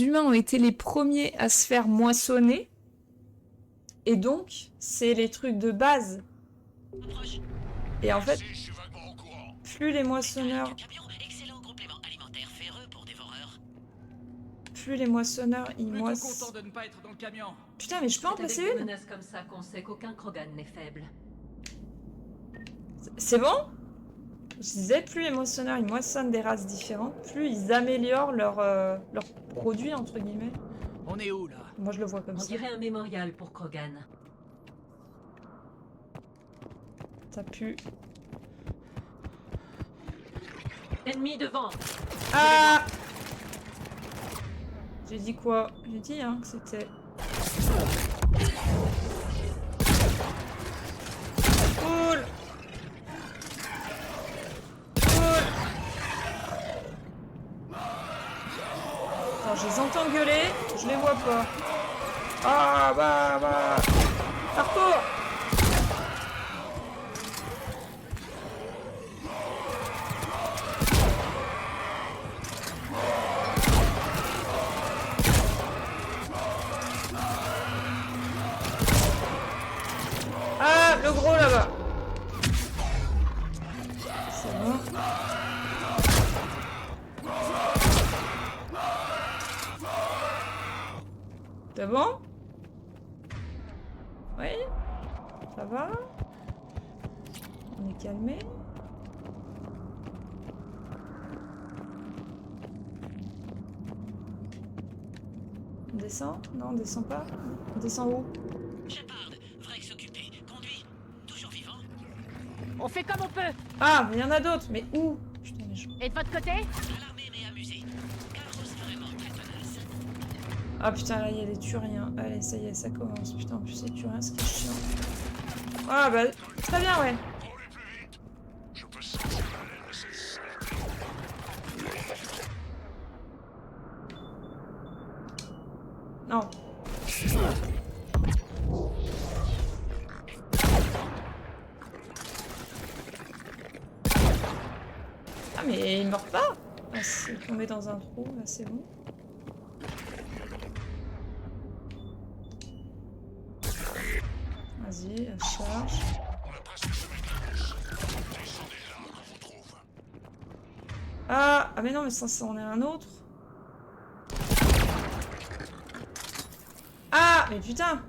humains ont été les premiers à se faire moissonner. Et donc, c'est les trucs de base. Et en fait, plus les moissonneurs... Plus les moissonneurs, ils moissent... content de ne pas être dans le camion. Putain, mais je peux en placer C'est avec une? des menaces comme ça qu'on sait qu'aucun Krogan n'est faible. C'est bon? Je disais, plus les moissonneurs, ils moissonnent des races différentes, plus ils améliorent leur produit, entre guillemets. On est où là? Moi, je le vois comme On ça. dirait un mémorial pour Krogan. Ça pue. Ennemi devant. Ah! J'ai dit quoi? J'ai dit hein, que c'était... Cool! Cool! Attends, je les entends gueuler, je les vois pas. Ah bah... Parcours! Ah, le gros là-bas. C'est bon. C'est bon? Oui? Ça va? On est calmé? On descend? Non, on descend pas? On descend où? On fait comme on peut. Ah, mais il y en a d'autres, mais où? Putain, mais je... Et de votre côté? Ah putain, là il y a les Turiens. Allez, ça y est, ça commence. Putain, en plus les Turiens, ce qui est chiant. Ah bah, très bien, ouais. Non. Ah mais il meurt pas. Ah, c'est tombé dans un trou, là c'est bon. charge. Ah mais non, mais ça en est un autre. Ah, mais putain.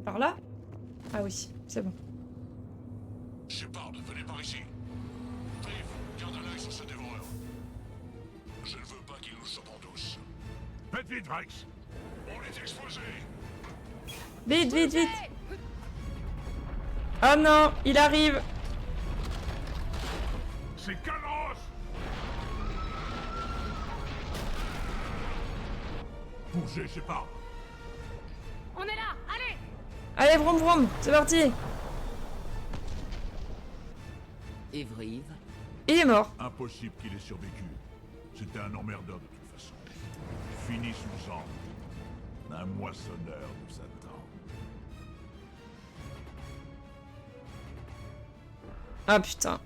Par là? Ah oui, c'est bon. Shepard, venez par ici. Dave, garde un œil sur ce dévoreur. Je ne veux pas qu'il nous chope en douce. Faites vite, Rex. On est exposé. Vite, vite, vite. Oh non, il arrive. C'est Calros. Bougez, Shepard. On est là, allez! Allez, vroom vroom, c'est parti. Et Vriv? Il est mort. Impossible qu'il ait survécu. C'était un emmerdeur de toute façon. Finissons-en. Un moissonneur nous attend. Ah putain.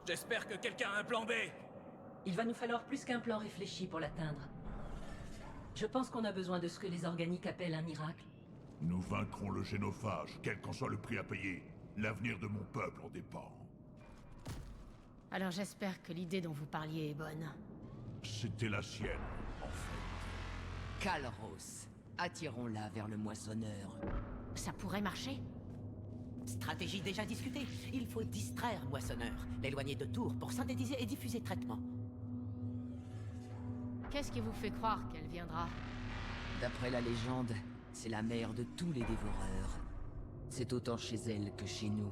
J'espère que quelqu'un a un plan B. Il va nous falloir plus qu'un plan réfléchi pour l'atteindre. Je pense qu'on a besoin de ce que les organiques appellent un miracle. Nous vaincrons le génophage, quel qu'en soit le prix à payer. L'avenir de mon peuple en dépend. Alors j'espère que l'idée dont vous parliez est bonne. C'était la sienne, en fait. Calros. Attirons-la vers le moissonneur. Ça pourrait marcher? Stratégie déjà discutée. Il faut distraire Moissonneur, l'éloigner de Tours pour synthétiser et diffuser traitement. Qu'est-ce qui vous fait croire qu'elle viendra? D'après la légende, c'est la mère de tous les dévoreurs. C'est autant chez elle que chez nous.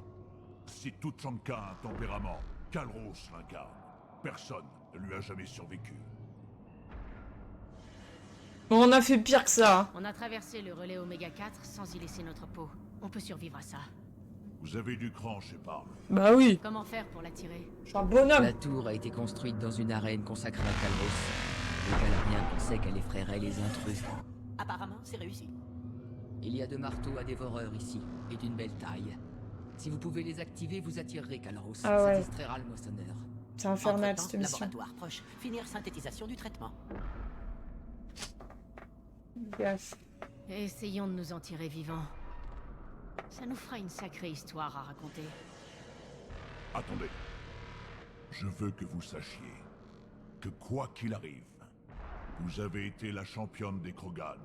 Si Tuchanka a un tempérament, Calros l'incarne. Personne ne lui a jamais survécu. On a fait pire que ça. On a traversé le relais Oméga 4 sans y laisser notre peau. On peut survivre à ça. Vous avez du cran, Shepard. Bah oui. Comment faire pour l'attirer? Je suis un bonhomme. La tour a été construite dans une arène consacrée à Calros. Les Galariens pensaient qu'elle effraierait les intrus. Apparemment, c'est réussi. Il y a 2 marteaux à dévoreurs ici, et d'une belle taille. Si vous pouvez les activer, vous attirerez Calros. Ah ouais. Ça distraira le moissonneur. C'est infernal Entre-temps, cette mission. laboratoire proche. Finir synthétisation du traitement. Gaffe. Essayons de nous en tirer vivants. Ça nous fera une sacrée histoire à raconter. Attendez. Je veux que vous sachiez que quoi qu'il arrive, vous avez été la championne des Krogan,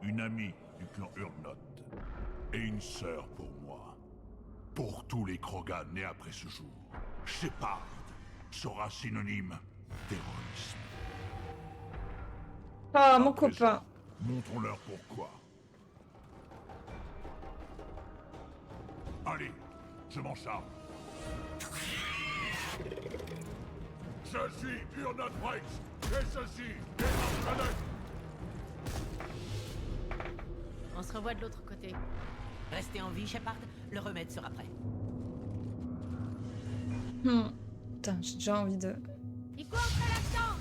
une amie du clan Urnot, et une sœur pour moi. Pour tous les Krogan nés après ce jour, Shepard sera synonyme d'héroïsme. Ah, mon copain. Montrons-leur pourquoi. Allez, je m'en charge. Je suis Urnot Rex, et ceci est ma planète. On se revoit de l'autre côté. Restez en vie, Shepard. Le remède sera prêt. Putain, j'ai déjà envie de... Il court après l'accent.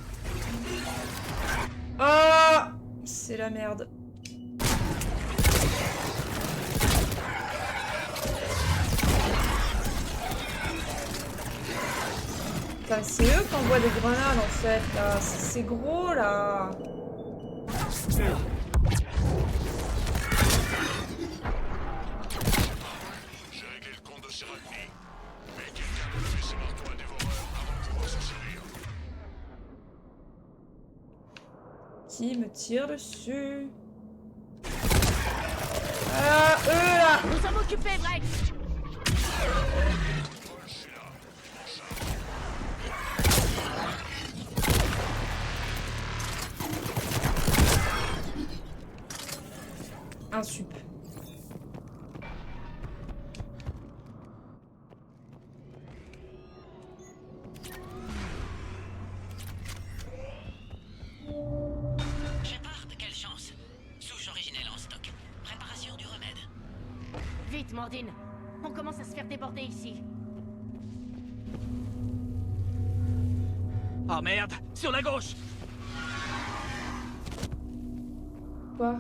Ah, c'est la merde. Putain, c'est eux qui envoient des grenades en fait, là. C'est gros, là. J'ai réglé le compte de Serafini, mais quelqu'un doit lever ses marteaux à dévoreur avant de pouvoir s'en servir. Qui me tire dessus? Ah, eux, là. Nous sommes occupés, Brex. Un sup. Shepard, quelle chance. Souche originelle en stock. Préparation du remède. Vite, Mordine. On commence à se faire déborder ici. Oh merde, sur la gauche. quoi?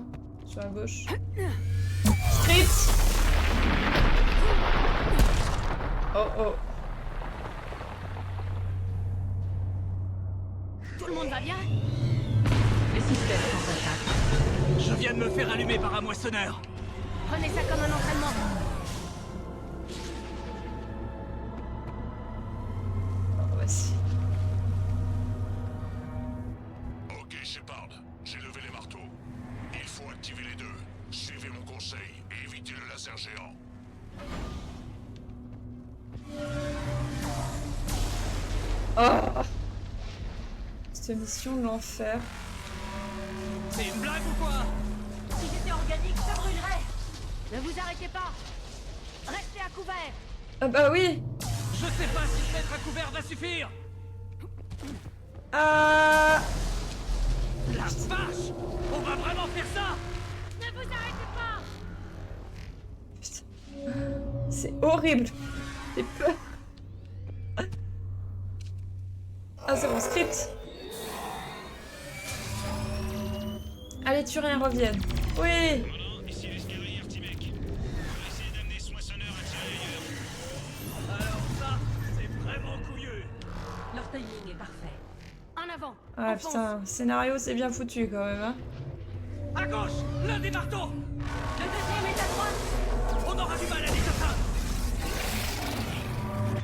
Sur la gauche. Script! Oh oh. Tout le monde va bien? Les systèmes sont intacts. Je viens de me faire allumer par un moissonneur. Prenez ça comme un entraînement. Oh, voici. Ok, Shepard. J'ai levé les marteaux. Il faut activer les deux. Suivez mon conseil et évitez le laser géant. Oh! Cette mission de l'enfer. C'est une blague ou quoi? Si j'étais organique, ça brûlerait. Ne vous arrêtez pas. Restez à couvert. Ah bah oui! Je sais pas si se mettre à couvert va suffire. Ah! La vache! On va vraiment faire ça? Ne vous arrêtez pas. Putain. C'est horrible. J'ai peur. Ah, c'est mon script. Allez, Turiens reviennent. Oui! Ici les scarrières, T-Mec. On va essayer d'amener ce moissonneur à tirer ailleurs. Alors ça, c'est vraiment couilleux. Leur timing est parfait. En avant. Ah Enfonce. putain, scénario c'est bien foutu quand même, hein. À gauche, l'un des marteaux. Le deuxième est à droite. On aura du mal à les atteindre.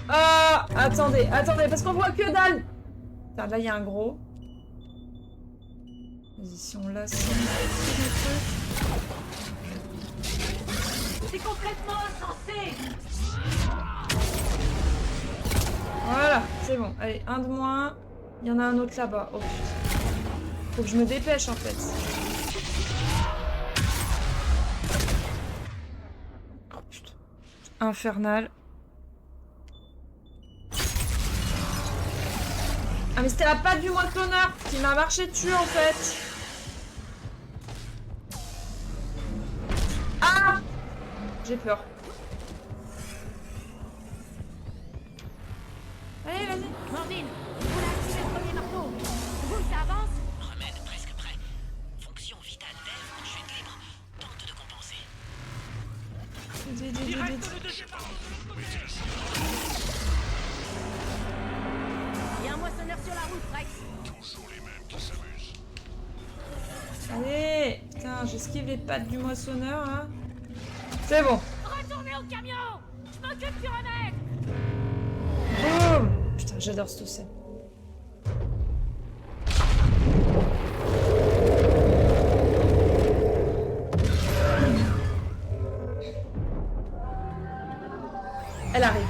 Ah! Attendez, parce qu'on voit que dalle! Putain, là il y a un gros. Vas-y, si on l'a, si on a C'est complètement insensé. Voilà, c'est bon. Allez, un de moins. Il y en a un autre là-bas. Oh putain. Faut que je me dépêche en fait. Oh putain. Infernal. Ah mais c'était la patte du moissonneur qui m'a marché dessus en fait. Ah! J'ai peur. Allez, vas-y. Mordine, on a activé le premier marteau. Vous, ça avance? Remède presque prêt. Fonction vitale d'Eve, chute libre. Tente de compenser. Vite, vite, vite, vite. Il y a un moissonneur sur la route, Rex. Toujours les mêmes qui s'amusent. Allez! Putain, j'esquive les pattes du moissonneur, hein. C'est bon. Retournez au camion. Je m'occupe du remède. Boum! Putain, j'adore cette scène. Elle arrive.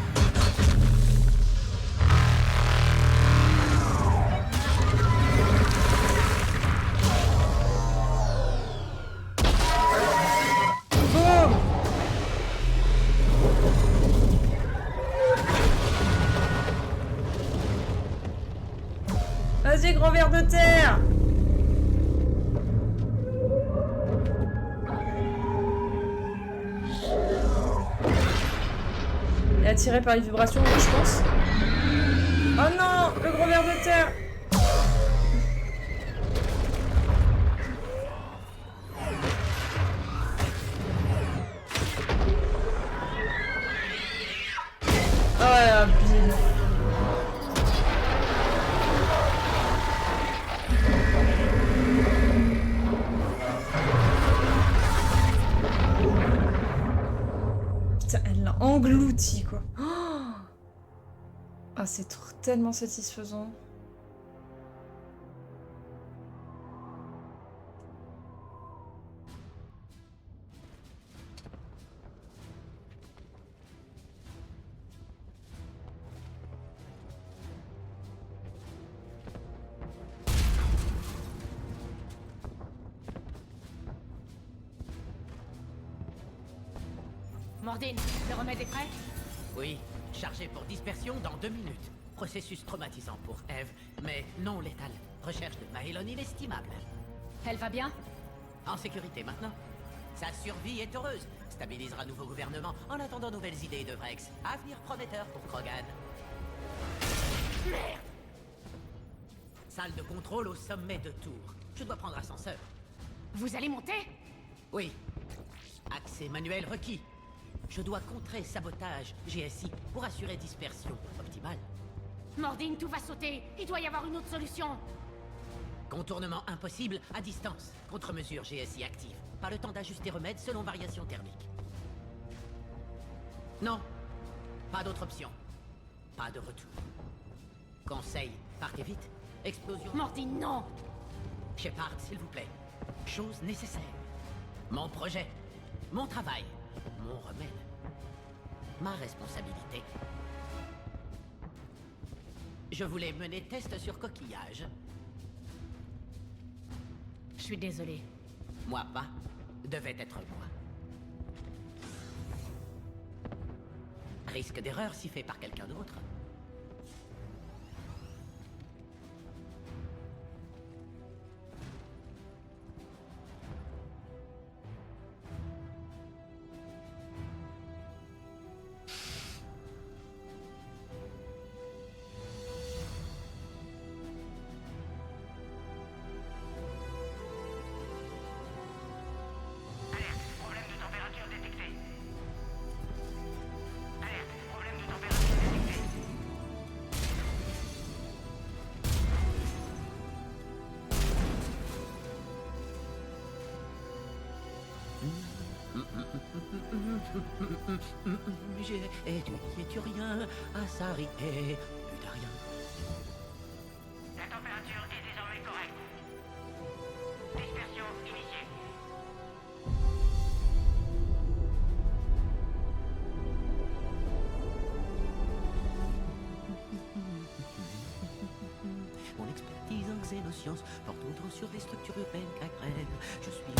Boum! Vas-y, grand ver de terre! Et attiré par les vibrations, oui, je pense. Oh non! Le gros ver de terre! Oh la bile! Putain, elle l'a englouti, quoi. Ah, c'est tellement satisfaisant. Mordine, le remède est prêt? Oui, chargé pour dispersion dans 2 minutes. Processus traumatisant pour Eve, mais non létal. Recherche de Maelon inestimable. Elle va bien? En sécurité maintenant. Sa survie est heureuse. Stabilisera nouveau gouvernement en attendant nouvelles idées de Vrex. Avenir prometteur pour Krogan. Merde! Salle de contrôle au sommet de Tours. Je dois prendre ascenseur. Vous allez monter? Oui. Accès manuel requis. Je dois contrer sabotage GSI pour assurer dispersion optimale. Mordine, tout va sauter. Il doit y avoir une autre solution. Contournement impossible à distance. Contre-mesure GSI active. Pas le temps d'ajuster remède selon variation thermique. Non. Pas d'autre option. Pas de retour. Conseil, partez vite. Explosion. Mordine, non! Shepard, s'il vous plaît. Chose nécessaire. Mon projet. Mon travail. Mon remède. Ma responsabilité. Je voulais mener test sur coquillage. Je suis désolée. Moi pas. Devait être moi. Risque d'erreur si fait par quelqu'un d'autre. J'ai étudié rien à Sari et plus de rien. La température est désormais correcte. Dispersion initiée. Mon expertise en xénosciences porte autant sur les structures urbaines qu'agrènes. Je suis...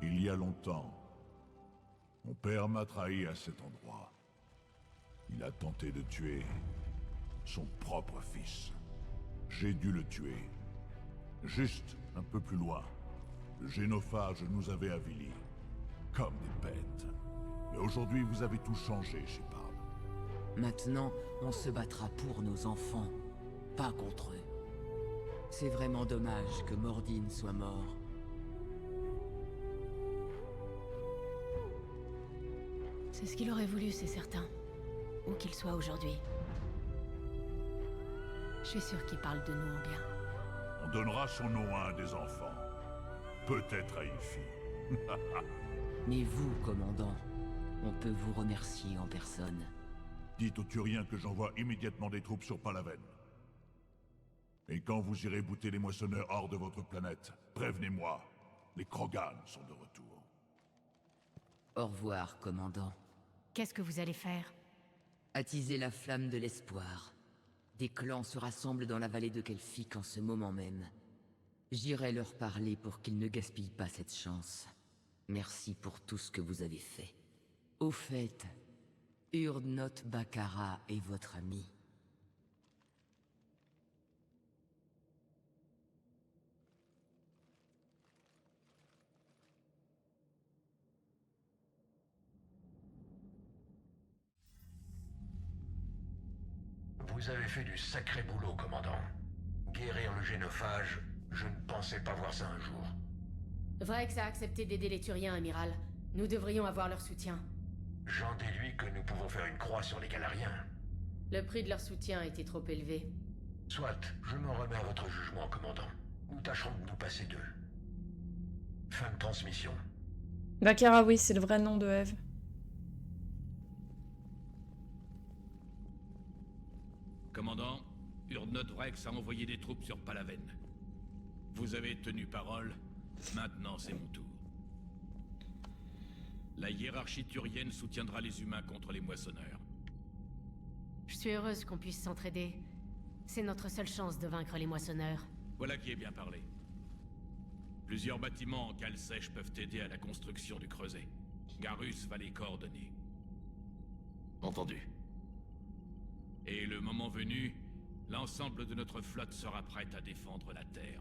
Il y a longtemps, mon père m'a trahi à cet endroit. Il a tenté de tuer son propre fils. J'ai dû le tuer. Juste un peu plus loin, le génophage nous avait avilis, comme des bêtes. Mais aujourd'hui, vous avez tout changé, Shepard. Maintenant, on se battra pour nos enfants, pas contre eux. C'est vraiment dommage que Mordine soit mort. C'est ce qu'il aurait voulu, c'est certain. Où qu'il soit aujourd'hui. Je suis sûr qu'il parle de nous en bien. On donnera son nom à un des enfants. Peut-être à une fille. Mais vous, commandant, on peut vous remercier en personne. Dites aux Turiens que j'envoie immédiatement des troupes sur Palaven. Et quand vous irez bouter les moissonneurs hors de votre planète, prévenez-moi. Les Krogan sont de retour. Au revoir, commandant. Qu'est-ce que vous allez faire? Attiser la flamme de l'espoir. Des clans se rassemblent dans la vallée de Kelphic en ce moment même. J'irai leur parler pour qu'ils ne gaspillent pas cette chance. Merci pour tout ce que vous avez fait. Au fait, Urdnot Bakara est votre ami. Vous avez fait du sacré boulot, commandant. Guérir le génophage, je ne pensais pas voir ça un jour. Vrex a accepté d'aider les Turiens, amiral. Nous devrions avoir leur soutien. J'en déduis que nous pouvons faire une croix sur les Galariens. Le prix de leur soutien a été trop élevé. Soit, je m'en remets à votre jugement, commandant. Nous tâcherons de nous passer d'eux. Fin de transmission. Vakara, oui, c'est le vrai nom de Eve. Commandant, Urdnot Rex a envoyé des troupes sur Palaven. Vous avez tenu parole, maintenant c'est mon tour. La hiérarchie turienne soutiendra les humains contre les moissonneurs. Je suis heureuse qu'on puisse s'entraider. C'est notre seule chance de vaincre les moissonneurs. Voilà qui est bien parlé. Plusieurs bâtiments en cale sèche peuvent aider à la construction du creuset. Garus va les coordonner. Entendu. Et le moment venu, l'ensemble de notre flotte sera prête à défendre la Terre.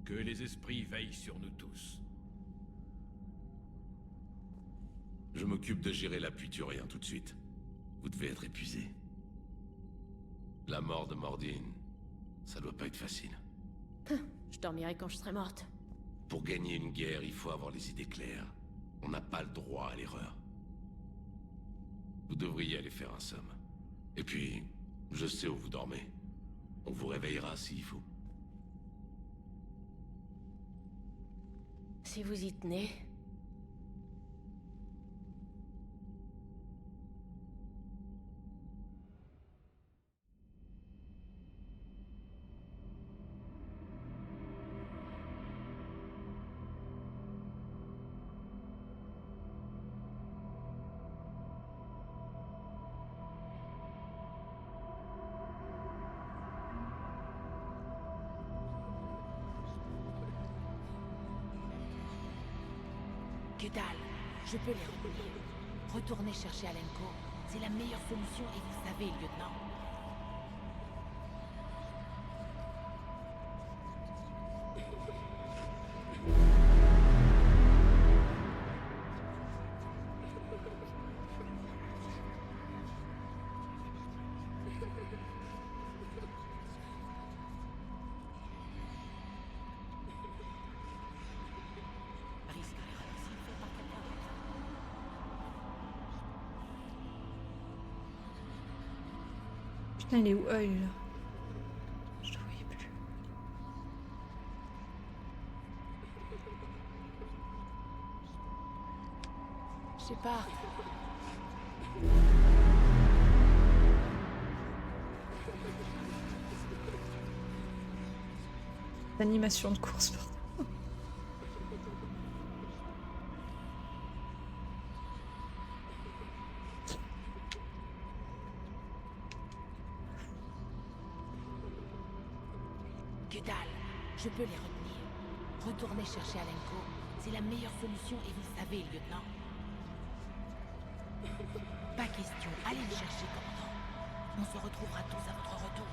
Que les esprits veillent sur nous tous. Je m'occupe de gérer l'appui turien tout de suite. Vous devez être épuisé. La mort de Mordine, ça doit pas être facile. Je dormirai quand je serai morte. Pour gagner une guerre, il faut avoir les idées claires. On n'a pas le droit à l'erreur. Vous devriez aller faire un somme. Et puis, je sais où vous dormez. On vous réveillera s'il faut. Si vous y tenez... Que dalle, je peux les retenir. Retournez chercher Alenko, c'est la meilleure solution et vous savez, lieutenant. Putain, il est où œil là? Je le voyais plus. Je sais pas. Animation de course, pardon. Que dalle, je peux les retenir. Retournez chercher Alenko, c'est la meilleure solution et vous savez, lieutenant. Pas question, allez le chercher, commandant. On se retrouvera tous à votre retour.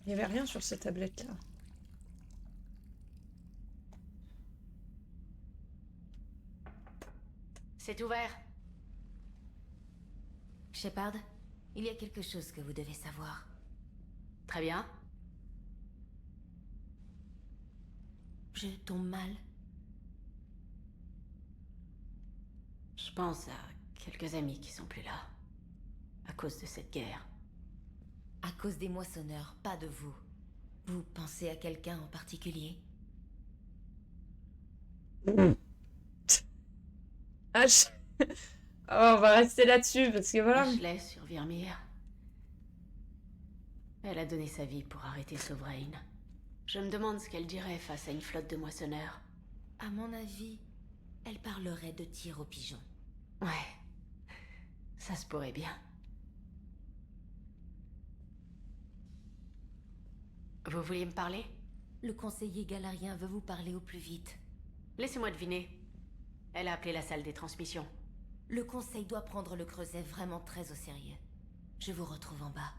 Il n'y avait rien sur cette tablette là. C'est ouvert. Shepard, il y a quelque chose que vous devez savoir. Très bien. Je tombe mal. Je pense à quelques amis qui sont plus là. À cause de cette guerre. À cause des moissonneurs, pas de vous. Vous pensez à quelqu'un en particulier? Ah, oh, on va rester là-dessus parce que voilà. Ashley sur Virmir. Elle a donné sa vie pour arrêter Sovereign. Je me demande ce qu'elle dirait face à une flotte de moissonneurs. À mon avis, elle parlerait de tir aux pigeons. Ouais. Ça se pourrait bien. Vous vouliez me parler? Le conseiller galarien veut vous parler au plus vite. Laissez-moi deviner. Elle a appelé la salle des transmissions. Le conseil doit prendre le creuset vraiment très au sérieux. Je vous retrouve en bas.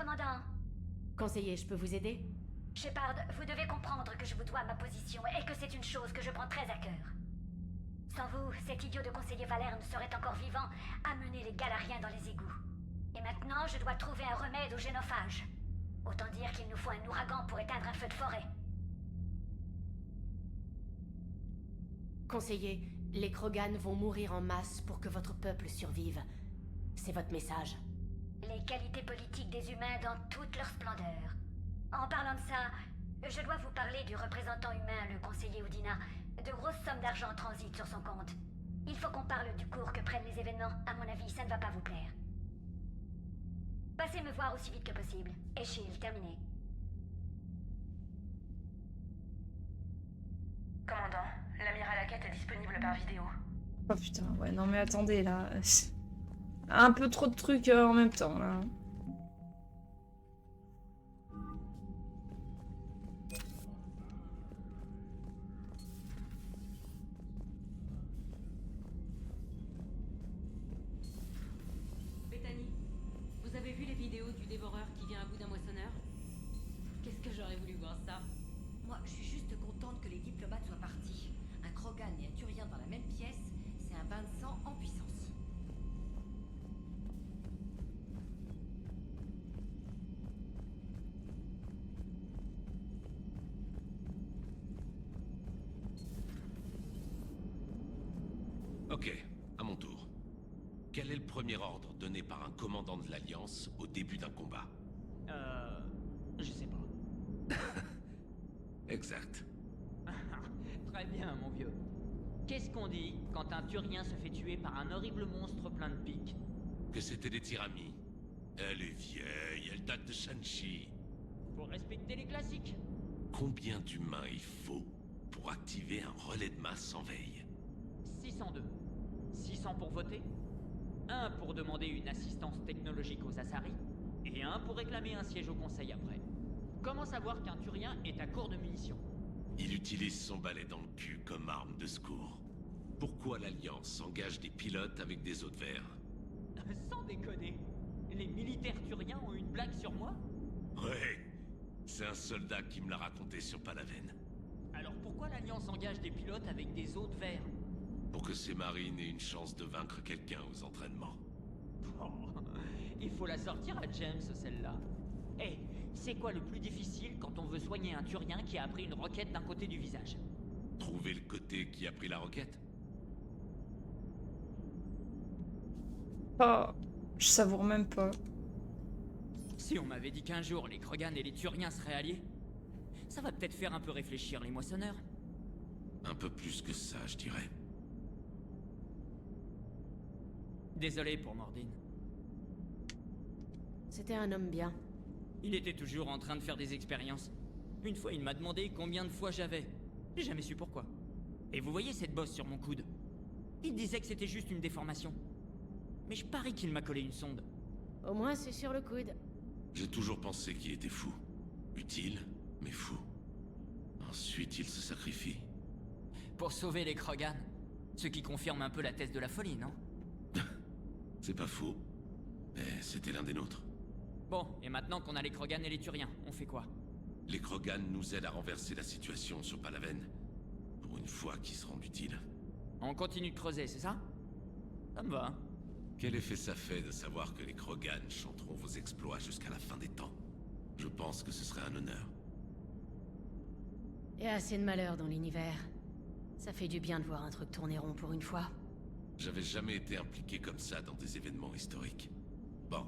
commandant. Conseiller, je peux vous aider? Shepard, vous devez comprendre que je vous dois ma position et que c'est une chose que je prends très à cœur. Sans vous, cet idiot de conseiller Valerne serait encore vivant à mener les Galariens dans les égouts. Et maintenant, je dois trouver un remède au génophage. Autant dire qu'il nous faut un ouragan pour éteindre un feu de forêt. Conseiller, les Krogan vont mourir en masse pour que votre peuple survive. C'est votre message. Les qualités politiques des humains dans toute leur splendeur. En parlant de ça, je dois vous parler du représentant humain, le conseiller Udina. De grosses sommes d'argent transitent sur son compte. Il faut qu'on parle du cours que prennent les événements. À mon avis, ça ne va pas vous plaire. Passez me voir aussi vite que possible. Eschil, terminé. Commandant, l'amiral Hackett est disponible par vidéo. Oh putain, ouais, non mais attendez, là. Un peu trop de trucs en même temps, là. Bethany, vous avez vu les vidéos du dévoreur qui vient à bout d'un moissonneur? Qu'est-ce que j'aurais voulu voir ça? Moi, je suis juste contente que les diplomates soient partis. Un Krogan et un Turien dans la même pièce, c'est un bain de sang en puissance. Ok, à mon tour. Quel est le premier ordre donné par un commandant de l'Alliance au début d'un combat? Je sais pas. Exact. Très bien, mon vieux. Qu'est-ce qu'on dit quand un Turien se fait tuer par un horrible monstre plein de pics? Que c'était des tiramis. Elle est vieille, elle date de Shanxi. Faut respecter les classiques. Combien d'humains il faut pour activer un relais de masse en veille? 602. 600 pour voter, 1 pour demander une assistance technologique aux Asari, et 1 pour réclamer un siège au conseil après. Comment savoir qu'un Turien est à court de munitions? Il utilise son balai dans le cul comme arme de secours. Pourquoi l'Alliance engage des pilotes avec des os de verre? Sans déconner, les militaires turiens ont une blague sur moi? Ouais, c'est un soldat qui me l'a raconté sur Palaven. Alors pourquoi l'Alliance engage des pilotes avec des os de verre? Pour que ces marines aient une chance de vaincre quelqu'un aux entraînements. Oh, il faut la sortir à James, celle-là. Hé, c'est quoi le plus difficile quand on veut soigner un Turien qui a pris une roquette d'un côté du visage? Trouver le côté qui a pris la roquette? Oh, je savoure même pas. Si on m'avait dit qu'un jour les Krogan et les Turiens seraient alliés, ça va peut-être faire un peu réfléchir les moissonneurs. Un peu plus que ça, je dirais. Désolé pour Mordin. C'était un homme bien. Il était toujours en train de faire des expériences. Une fois, il m'a demandé combien de fois j'avais. J'ai jamais su pourquoi. Et vous voyez cette bosse sur mon coude? Il disait que c'était juste une déformation. Mais je parie qu'il m'a collé une sonde. Au moins, c'est sur le coude. J'ai toujours pensé qu'il était fou. Utile, mais fou. Ensuite, il se sacrifie. Pour sauver les Krogan. Ce qui confirme un peu la thèse de la folie, non? C'est pas faux. Mais c'était l'un des nôtres. Bon, et maintenant qu'on a les Krogan et les Turiens, on fait quoi? Les Krogan nous aident à renverser la situation sur Palaven. Pour une fois qu'ils seront utiles. On continue de creuser, c'est ça? Ça me va. Quel effet ça fait de savoir que les Krogan chanteront vos exploits jusqu'à la fin des temps? Je pense que ce serait un honneur. Il y a assez de malheur dans l'univers. Ça fait du bien de voir un truc tourner rond pour une fois. J'avais jamais été impliqué comme ça dans des événements historiques. Bon,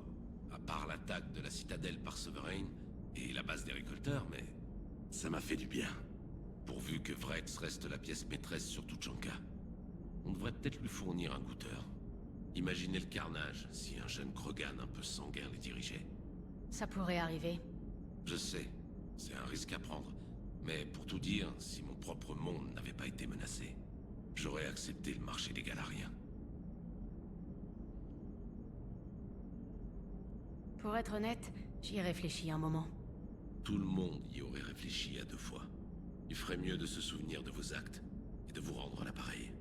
à part l'attaque de la citadelle par Sovereign et la base des récolteurs, mais ça m'a fait du bien. Pourvu que Vrex reste la pièce maîtresse sur Tuchanka. On devrait peut-être lui fournir un goûteur. Imaginez le carnage si un jeune Krogan un peu sanguin les dirigeait. Ça pourrait arriver. Je sais, c'est un risque à prendre. Mais pour tout dire, si mon propre monde n'avait pas été menacé, j'aurais accepté le marché des Galariens. Pour être honnête, j'y ai réfléchi un moment. Tout le monde y aurait réfléchi à 2 fois. Il ferait mieux de se souvenir de vos actes et de vous rendre l'appareil.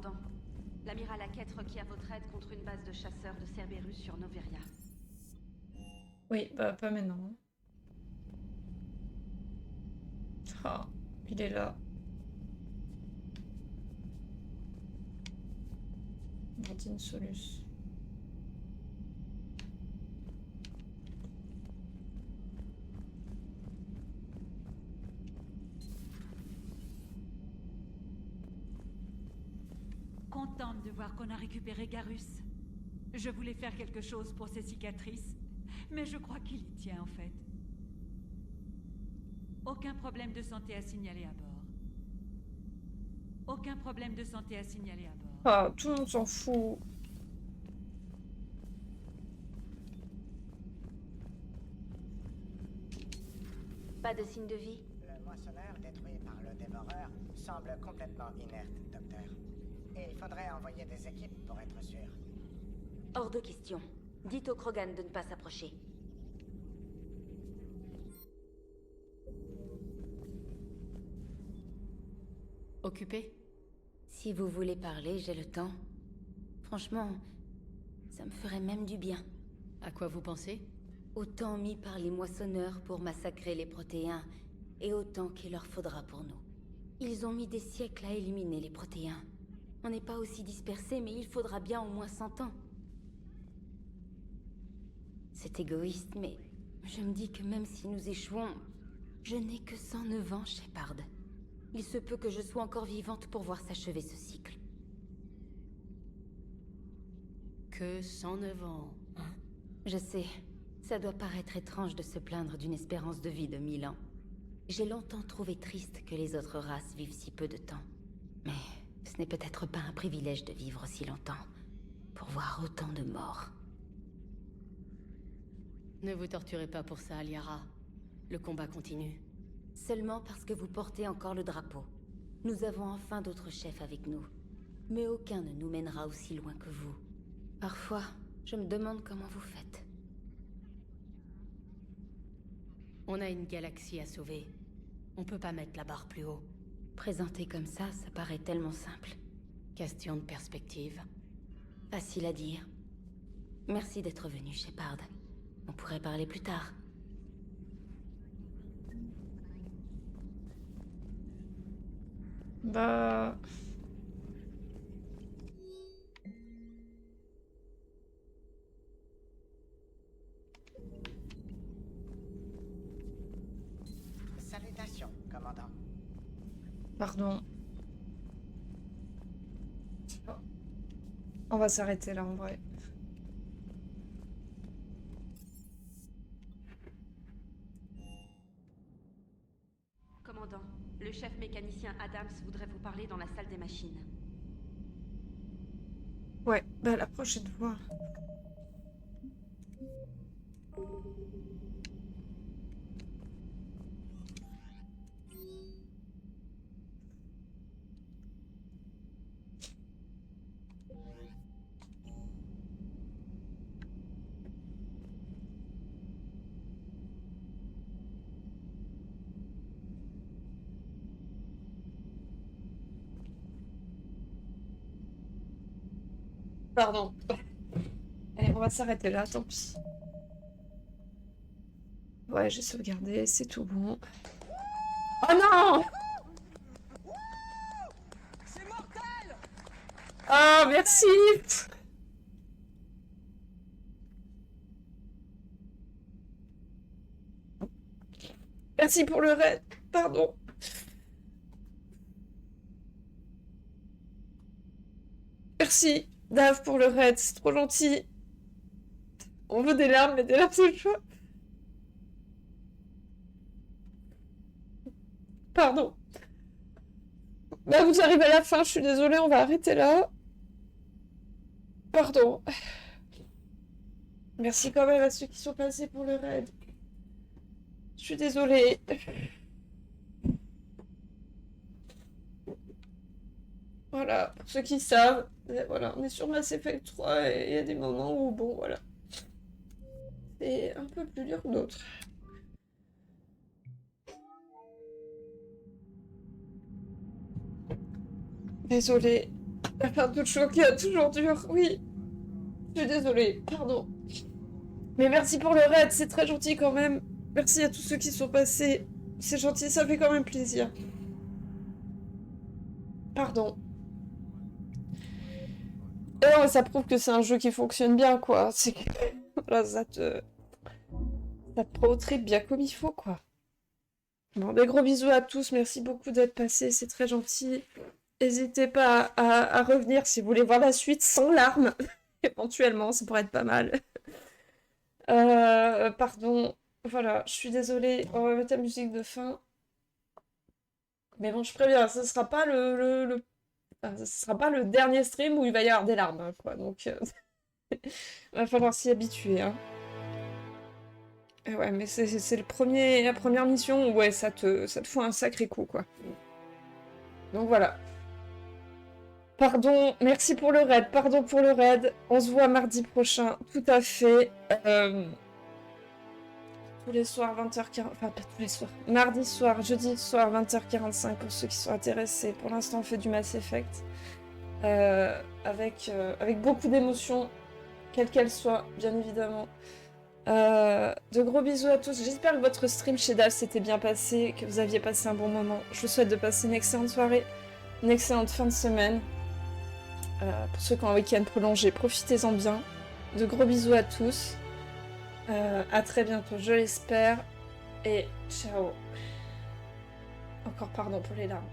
Commandant, l'amiral Hackett requiert votre aide contre une base de chasseurs de Cerberus sur Noveria. Oui, bah pas maintenant. Ah, il est là. Martin Solus. Contente de voir qu'on a récupéré Garrus. Je voulais faire quelque chose pour ses cicatrices, mais je crois qu'il y tient en fait. Aucun problème de santé à signaler à bord. Aucun problème de santé à signaler à bord. Ah, tout le monde s'en fout. Pas de signe de vie? Le moissonneur détruit par le dévoreur semble complètement inerte, docteur. Et il faudrait envoyer des équipes pour être sûr. Hors de question. Dites au Krogan de ne pas s'approcher. Occupé? Si vous voulez parler, j'ai le temps. Franchement, ça me ferait même du bien. À quoi vous pensez? Au temps mis par les moissonneurs pour massacrer les protéins, et autant qu'il leur faudra pour nous. Ils ont mis des siècles à éliminer les protéins. On n'est pas aussi dispersés, mais il faudra bien au moins 100 ans. C'est égoïste, mais je me dis que même si nous échouons, je n'ai que 109 ans, Shepard. Il se peut que je sois encore vivante pour voir s'achever ce cycle. Que 109 ans, hein? Je sais, ça doit paraître étrange de se plaindre d'une espérance de vie de 1000 ans. J'ai longtemps trouvé triste que les autres races vivent si peu de temps. Mais ce n'est peut-être pas un privilège de vivre si longtemps, pour voir autant de morts. Ne vous torturez pas pour ça, Liara. Le combat continue. Seulement parce que vous portez encore le drapeau. Nous avons enfin d'autres chefs avec nous. Mais aucun ne nous mènera aussi loin que vous. Parfois, je me demande comment vous faites. On a une galaxie à sauver. On peut pas mettre la barre plus haut. Présenté comme ça paraît tellement simple. Question de perspective. Facile à dire. Merci d'être venu, Shepard. On pourrait parler plus tard. Bah... Salutations, commandant. Pardon. On va s'arrêter là en vrai. Commandant, le chef mécanicien Adams voudrait vous parler dans la salle des machines. Ouais, bah la prochaine fois. Pardon. Allez, on va s'arrêter là, tant pis. Ouais, j'ai sauvegardé, c'est tout bon. Oh non! C'est mortel! Ah, merci! Merci pour le raid, pardon. Merci, Dave, pour le raid, c'est trop gentil. On veut des larmes, mais des larmes, c'est le choix. Pardon. Bah, vous arrivez à la fin, je suis désolée, on va arrêter là. Pardon. Merci quand même à ceux qui sont passés pour le raid. Je suis désolée. Voilà, pour ceux qui savent, voilà, on est sur Mass Effect 3 et il y a des moments où, bon, voilà. C'est un peu plus dur que d'autres. Désolée. La fin de choquée toujours dur, oui. Je suis désolée, pardon. Mais merci pour le raid, c'est très gentil quand même. Merci à tous ceux qui sont passés. C'est gentil, ça fait quand même plaisir. Pardon. Et non, ça prouve que c'est un jeu qui fonctionne bien, quoi. C'est que... Voilà, ça te prend au trip bien comme il faut, quoi. Bon, des gros bisous à tous. Merci beaucoup d'être passés, c'est très gentil. N'hésitez pas à revenir si vous voulez voir la suite sans larmes. Éventuellement, ça pourrait être pas mal. Pardon. Voilà, je suis désolée. On va mettre la musique de fin. Mais bon, je préviens, ce sera pas enfin, ce sera pas le dernier stream où il va y avoir des larmes, hein, quoi. Donc, va falloir s'y habituer, hein. Et ouais, mais c'est la première mission où ouais, ça te fout un sacré coup, quoi. Donc voilà. Pardon, merci pour le raid, pardon pour le raid. On se voit mardi prochain, tout à fait. Tous les soirs, 20h40... Enfin, pas tous les soirs. Mardi soir, jeudi soir, 20h45 pour ceux qui sont intéressés. Pour l'instant, on fait du Mass Effect. Avec beaucoup d'émotions, quelles qu'elles soient, bien évidemment. De gros bisous à tous. J'espère que votre stream chez Dave s'était bien passé, que vous aviez passé un bon moment. Je vous souhaite de passer une excellente soirée, une excellente fin de semaine. Pour ceux qui ont un week-end prolongé, profitez-en bien. De gros bisous à tous. À très bientôt, je l'espère. Et ciao. Encore pardon pour les larmes.